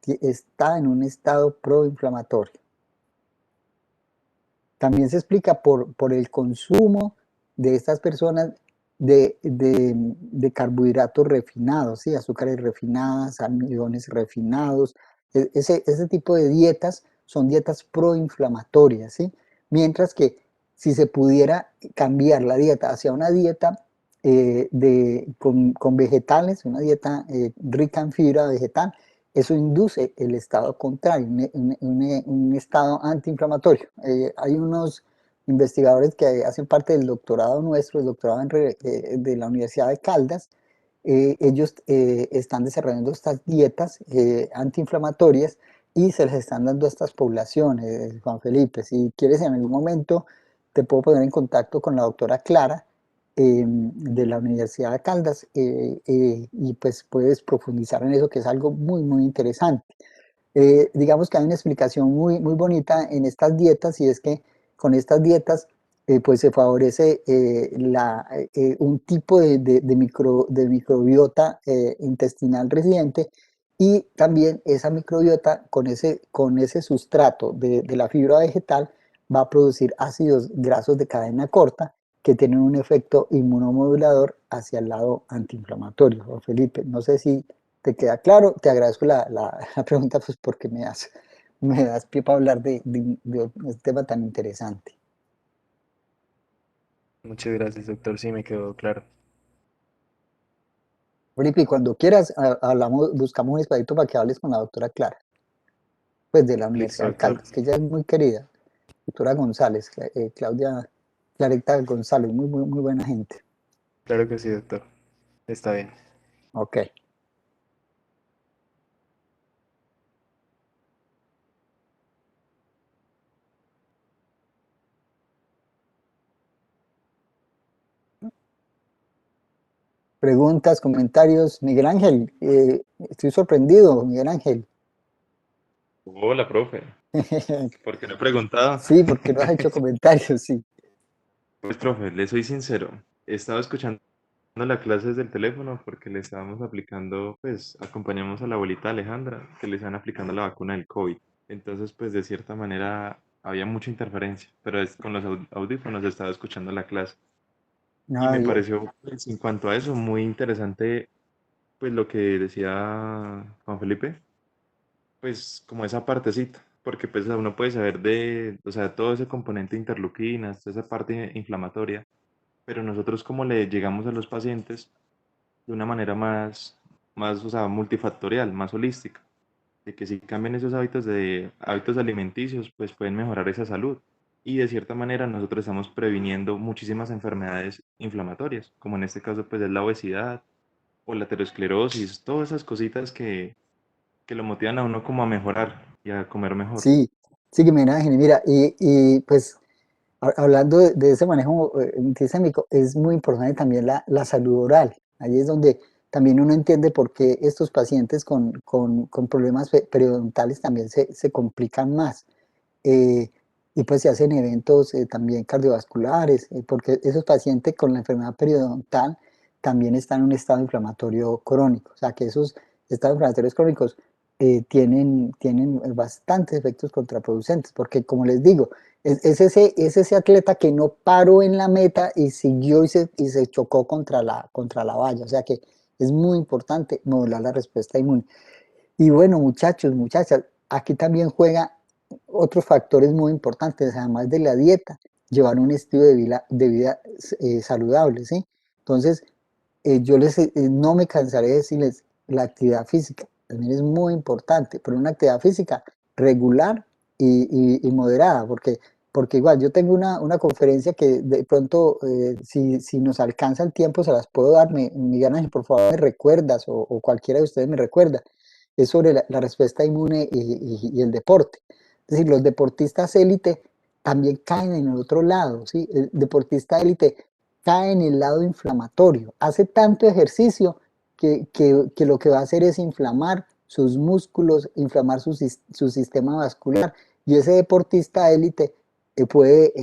A: está en un estado proinflamatorio. También se explica por el consumo de estas personas de carbohidratos refinados, ¿sí? Azúcares refinadas, almidones refinados. Ese tipo de dietas son dietas proinflamatorias, ¿sí? Mientras que si se pudiera cambiar la dieta hacia una dieta con vegetales, una dieta rica en fibra vegetal, eso induce el estado contrario, un estado antiinflamatorio. Hay unos investigadores que hacen parte del doctorado nuestro, el doctorado de la Universidad de Caldas. Ellos están desarrollando estas dietas antiinflamatorias y se les están dando a estas poblaciones. Juan Felipe, si quieres en algún momento te puedo poner en contacto con la doctora Clara de la Universidad de Caldas y pues puedes profundizar en eso, que es algo muy, muy interesante. Digamos que hay una explicación muy, muy bonita en estas dietas, y es que con estas dietas pues se favorece un tipo de microbiota intestinal residente, y también esa microbiota con ese sustrato de la fibra vegetal va a producir ácidos grasos de cadena corta que tienen un efecto inmunomodulador hacia el lado antiinflamatorio. Juan Felipe, no sé si te queda claro. Te agradezco la pregunta, pues porque me das pie para hablar de un tema tan interesante.
C: Muchas gracias, doctor. Sí, me quedó claro.
A: Felipe, cuando quieras, buscamos un espacio para que hables con la doctora Clara, pues de la
C: Listo,
A: Universidad de
C: doctor.
A: Caldas, que ella es muy querida. Doctora González, Claudia Clarita González, muy, muy, muy buena gente.
C: Claro que sí, doctor. Está bien.
A: Ok. Preguntas, comentarios. Miguel Ángel, estoy sorprendido, Miguel Ángel.
E: Hola, profe. ¿Por qué no he preguntado?
A: Sí, porque no has hecho comentarios, sí.
E: Pues, profe, le soy sincero. He estado escuchando la clase desde el teléfono porque le estábamos aplicando, pues, acompañamos a la abuelita Alejandra, que le están aplicando la vacuna del COVID. Entonces, pues, de cierta manera había mucha interferencia, pero con los audífonos estaba escuchando la clase. Y
A: No,
E: me pareció, pues, en cuanto a eso, muy interesante, pues, lo que decía Juan Felipe, pues como esa partecita, porque pues uno puede saber de, o sea, todo ese componente de interleuquinas, toda esa parte inflamatoria, pero nosotros como le llegamos a los pacientes de una manera más, o sea, multifactorial, más holística, de que si cambian esos hábitos alimenticios, pues pueden mejorar esa salud. Y de cierta manera nosotros estamos previniendo muchísimas enfermedades inflamatorias, como en este caso pues es la obesidad o la aterosclerosis, todas esas cositas que lo motivan a uno como a mejorar y a comer mejor.
A: sí, sí, que Miguel Ángel, mira, y pues hablando de ese manejo antiséptico, es muy importante también la salud oral. Ahí es donde también uno entiende por qué estos pacientes con problemas periodontales también se complican más. Eh, y pues se hacen eventos también cardiovasculares, porque esos pacientes con la enfermedad periodontal también están en un estado inflamatorio crónico. O sea que esos estados inflamatorios crónicos tienen bastantes efectos contraproducentes, porque como les digo, es ese atleta que no paró en la meta y siguió y se chocó contra la valla. O sea que es muy importante modular la respuesta inmune. Y bueno, muchachos, muchachas, aquí también juega otros factores muy importantes, además de la dieta, llevar un estilo de vida saludable, ¿sí? Entonces, no me cansaré de decirles, la actividad física también es muy importante, pero una actividad física regular y moderada, porque igual yo tengo una conferencia que de pronto, si nos alcanza el tiempo, se las puedo dar. Miguel Ángel, por favor, me recuerdas, o cualquiera de ustedes me recuerda, es sobre la respuesta inmune y el deporte. Es decir, los deportistas élite también caen en el otro lado, ¿sí? El deportista élite cae en el lado inflamatorio, hace tanto ejercicio que lo que va a hacer es inflamar sus músculos, inflamar su sistema vascular, y ese deportista élite puede,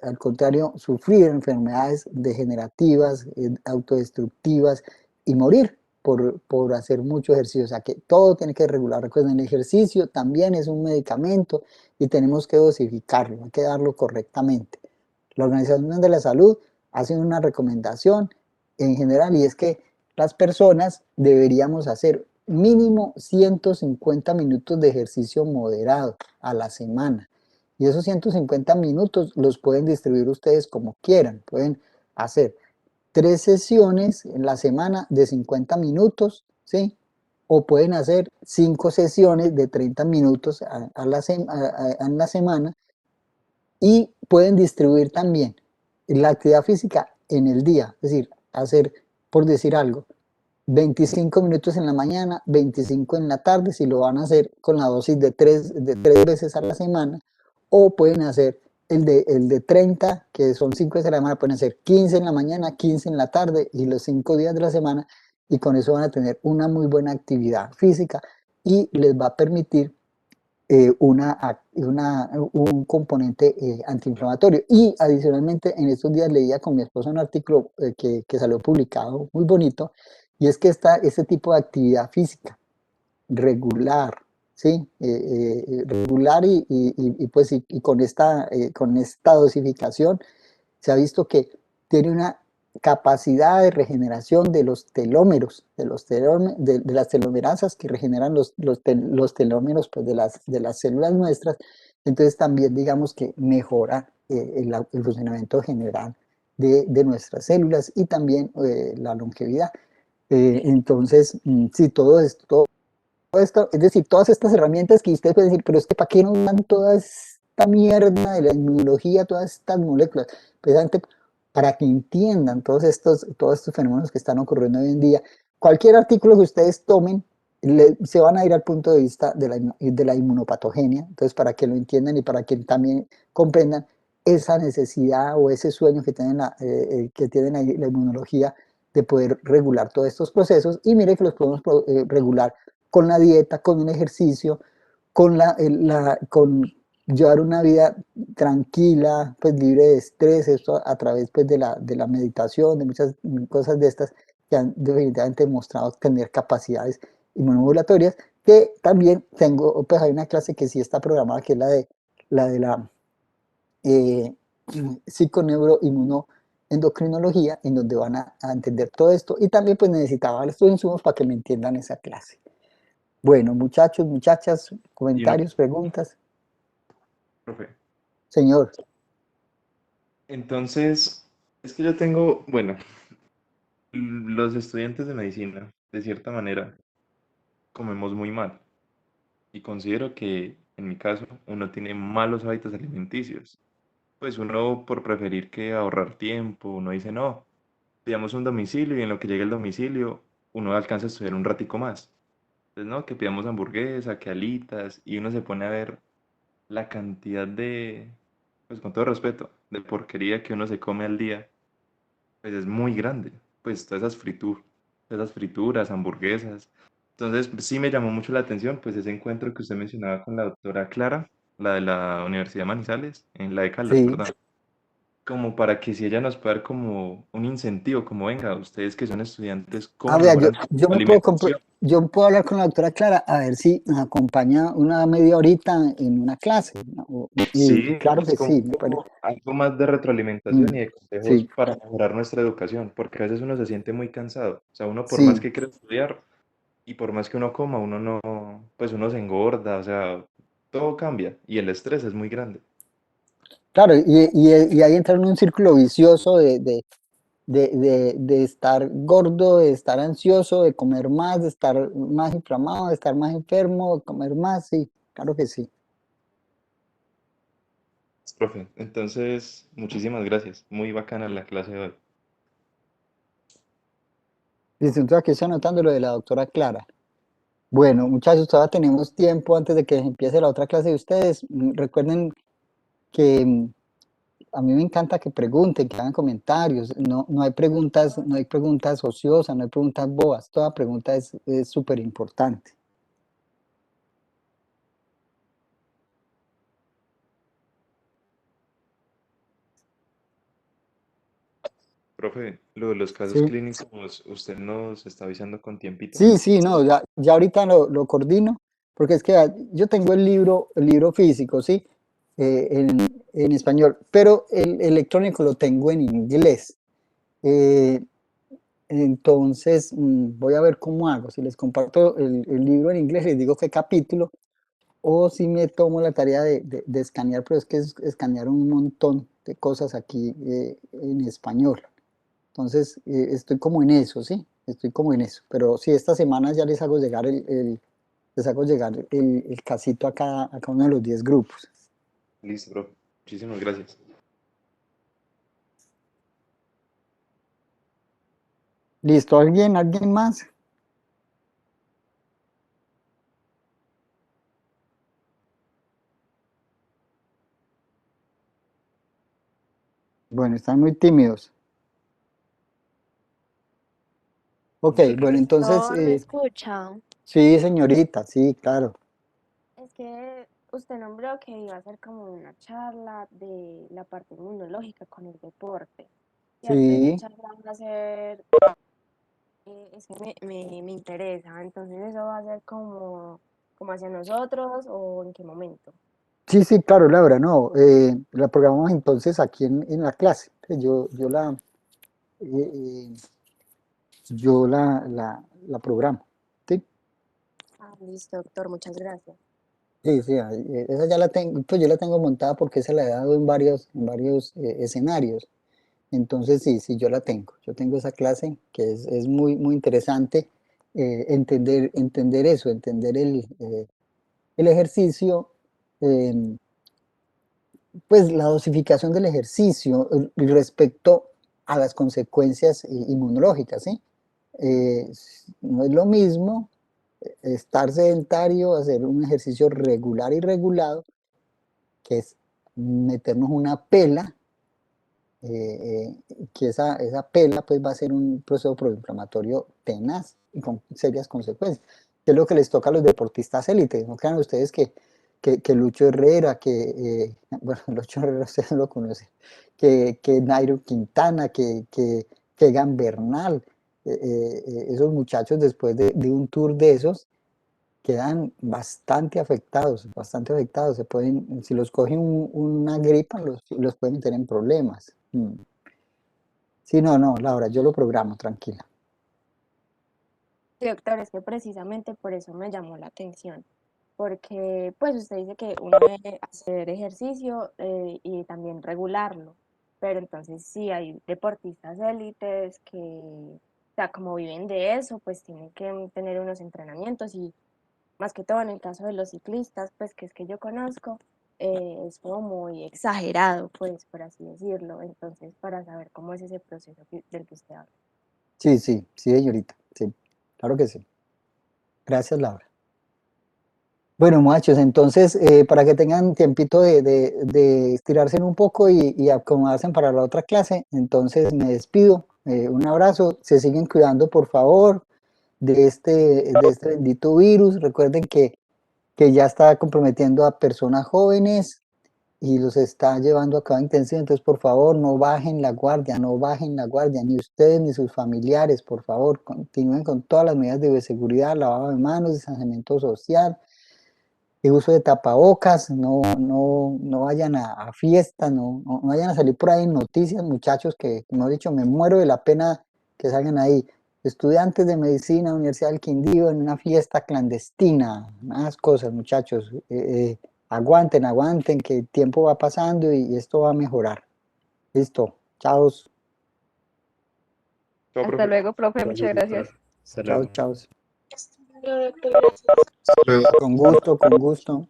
A: al contrario, sufrir enfermedades degenerativas, autodestructivas, y morir por hacer mucho ejercicio. O sea que todo tiene que regular. Recuerden, el ejercicio también es un medicamento y tenemos que dosificarlo, hay que darlo correctamente. La Organización Mundial de la Salud hace una recomendación en general, y es que las personas deberíamos hacer mínimo 150 minutos de ejercicio moderado a la semana. Y esos 150 minutos los pueden distribuir ustedes como quieran. Pueden hacer 3 sesiones en la semana de 50 minutos, ¿sí? O pueden hacer 5 sesiones de 30 minutos en la semana, y pueden distribuir también la actividad física en el día, es decir, hacer, por decir algo, 25 minutos en la mañana, 25 en la tarde, si lo van a hacer con la dosis de tres veces a la semana, o pueden hacer el de 30, que son 5 veces a la semana, pueden hacer 15 en la mañana, 15 en la tarde y los 5 días de la semana, y con eso van a tener una muy buena actividad física y les va a permitir un componente antiinflamatorio. Y adicionalmente, en estos días leía con mi esposa un artículo que salió publicado muy bonito, y es que este tipo de actividad física regular, ¿sí? Regular pues, con esta dosificación se ha visto que tiene una capacidad de regeneración de los telómeros, de las telomerasas que regeneran los telómeros, pues, de las células nuestras. Entonces también digamos que mejora el funcionamiento general de nuestras células, y también la longevidad. Entonces, sí, todo esto, es decir, todas estas herramientas que ustedes pueden decir, pero es que ¿para qué nos dan toda esta mierda de la inmunología, todas estas moléculas? Precisamente para que entiendan todos estos fenómenos que están ocurriendo hoy en día. Cualquier artículo que ustedes tomen, se van a ir al punto de vista de la inmunopatogenia, entonces para que lo entiendan y para que también comprendan esa necesidad o ese sueño que tienen ahí la inmunología, de poder regular todos estos procesos. Y mire que los podemos regular con la dieta, con un ejercicio, con llevar una vida tranquila, pues libre de estrés, esto a través, pues, de la meditación, de muchas cosas de estas que han definitivamente demostrado tener capacidades inmunomodulatorias. Que también tengo, pues hay una clase que sí está programada, que es la eh, psiconeuroinmunoendocrinología, en donde van a entender todo esto, y también pues necesitaba estos insumos para que me entiendan esa clase. Bueno, muchachos, muchachas,
E: Y una,
A: comentarios, preguntas.
E: profe.
A: Señor,
E: Entonces, es que yo tengo, bueno, los estudiantes de medicina, de cierta manera, comemos muy mal. Y considero que, en mi caso, uno tiene malos hábitos alimenticios. Pues uno, por preferir que ahorrar tiempo, uno dice, no, pidamos un domicilio y en lo que llegue el domicilio, uno alcanza a estudiar un ratico más. Entonces, no, que pidamos hamburguesa, que alitas, y uno se pone a ver la cantidad de, pues con todo respeto, de porquería que uno se come al día, pues es muy grande. Pues todas esas frituras, hamburguesas. Entonces, sí me llamó mucho la atención, pues ese encuentro que usted mencionaba con la doctora Clara, la de la Universidad de Manizales, en la de Caldas,
A: sí.
E: perdón. Como para que si ella nos pueda dar como un incentivo, como venga, ustedes que son estudiantes,
A: A
E: ¿cómo
A: ver,
E: mejoran su alimentación?
A: yo puedo hablar con la doctora Clara a ver si nos acompaña una media horita en una clase, ¿no? Y
E: Sí,
A: claro
E: pues
A: que
E: como
A: sí, me parece.
E: algo más de retroalimentación
A: Mm,
E: y de consejos
A: sí,
E: para mejorar nuestra educación, porque a veces uno se siente muy cansado. O sea, uno por más
A: sí,
E: que quiera estudiar y por más que uno coma, uno no, pues uno se engorda, o sea, todo cambia y el estrés es muy grande.
A: claro, y ahí entra en un círculo vicioso de estar gordo, de estar ansioso, de comer más, de estar más inflamado, de estar más enfermo, de comer más, sí, claro que sí.
E: Profe, entonces, muchísimas gracias. Muy bacana la clase de hoy.
A: Listo, entonces aquí estoy anotando lo de la doctora Clara. Bueno, muchachos, todavía tenemos tiempo antes de que empiece la otra clase de ustedes. Recuerden que a mí me encanta que pregunten, que hagan comentarios. No hay preguntas, no hay preguntas ociosas, no hay preguntas bobas. Toda pregunta es súper importante.
E: Profe, lo de los casos
A: Sí,
E: clínicos, ¿usted nos está avisando con tiempito?
A: sí, no, ya ahorita lo coordino, porque es que yo tengo el libro físico, ¿sí? En español, pero el electrónico lo tengo en inglés. Eh, entonces, voy a ver cómo hago. Si les comparto el libro en inglés, les digo qué capítulo, o si me tomo la tarea de escanear, pero es que escanear un montón de cosas aquí en español. Entonces, estoy como en eso, ¿sí? Estoy como en eso. Pero sí, esta semana ya les hago llegar les hago llegar el casito a cada uno de los 10 grupos.
E: Listo, bro. Muchísimas gracias.
A: ¿Listo? ¿Alguien? ¿Alguien más? Bueno, están muy tímidos. Ok, bueno, entonces,
F: Doctor, ¿me escucha?
A: sí, señorita, sí, claro.
F: Es que usted nombró que iba a ser como una charla de la parte inmunológica con el deporte. ¿Cierto? Esa
A: Sí,
F: charla va a ser, es que me interesa, entonces eso va a ser como hacia nosotros o en qué momento.
A: sí, sí, claro, Laura, no, la programamos entonces aquí en la clase. Eh, eh, yo la programo, ¿sí?
F: Ah, listo, doctor, muchas gracias.
A: Sí, sí, esa ya la tengo, pues yo la tengo montada porque se la he dado en varios escenarios. Entonces, sí, sí, yo tengo esa clase que es muy, muy interesante entender eso, entender el ejercicio, em, pues la dosificación del ejercicio respecto a las consecuencias inmunológicas, ¿sí? No es lo mismo estar sedentario, hacer un ejercicio regular y regulado, que es meternos una pela, que esa pela pues va a ser un proceso proinflamatorio tenaz y con serias consecuencias, que es lo que les toca a los deportistas élites. No crean ustedes que Lucho Herrera, bueno, Lucho Herrera ustedes lo conocen, que Nairo Quintana, que Egan Bernal, esos muchachos después de un tour de esos, quedan bastante afectados. Se pueden, si los coge una gripa, los pueden meter en problemas. Sí, no, no, Laura, yo lo programo, tranquila.
F: Sí, doctor, es que precisamente por eso me llamó la atención, porque pues usted dice que uno debe hacer ejercicio y también regularlo, pero entonces sí hay deportistas élites que, o sea, como viven de eso, pues tienen que tener unos entrenamientos y más que todo en el caso de los ciclistas, pues que es que yo conozco, es como muy exagerado, pues por así decirlo, entonces para saber cómo es ese proceso del que usted habla.
A: Sí, sí, sí, señorita, sí, claro que sí. Gracias, Laura. Bueno, muchachos, entonces, para que tengan tiempito de estirarse un poco y acomodarse para la otra clase, entonces me despido. Un abrazo, se siguen cuidando, por favor, de este bendito virus. Recuerden que ya está comprometiendo a personas jóvenes y los está llevando a cabo intensivo. Entonces, por favor, no bajen la guardia, no bajen la guardia, ni ustedes ni sus familiares, por favor, continúen con todas las medidas de bioseguridad, lavado de manos, distanciamiento social, el uso de tapabocas, no vayan a fiestas, no vayan a salir por ahí en noticias, muchachos, que, como he dicho, me muero de la pena que salgan ahí. Estudiantes de medicina, Universidad del Quindío, en una fiesta clandestina, más cosas, muchachos. Aguanten, aguanten, que el tiempo va pasando y esto va a mejorar. Listo, chao,
E: Chao,
B: Hasta
E: profe.
B: luego, profe,
C: Gracias,
B: muchas gracias.
C: doctor. Hasta
A: chao,
C: luego.
A: chao.
B: Hasta luego, doctor, gracias.
C: Hasta luego.
A: Con gusto, con gusto.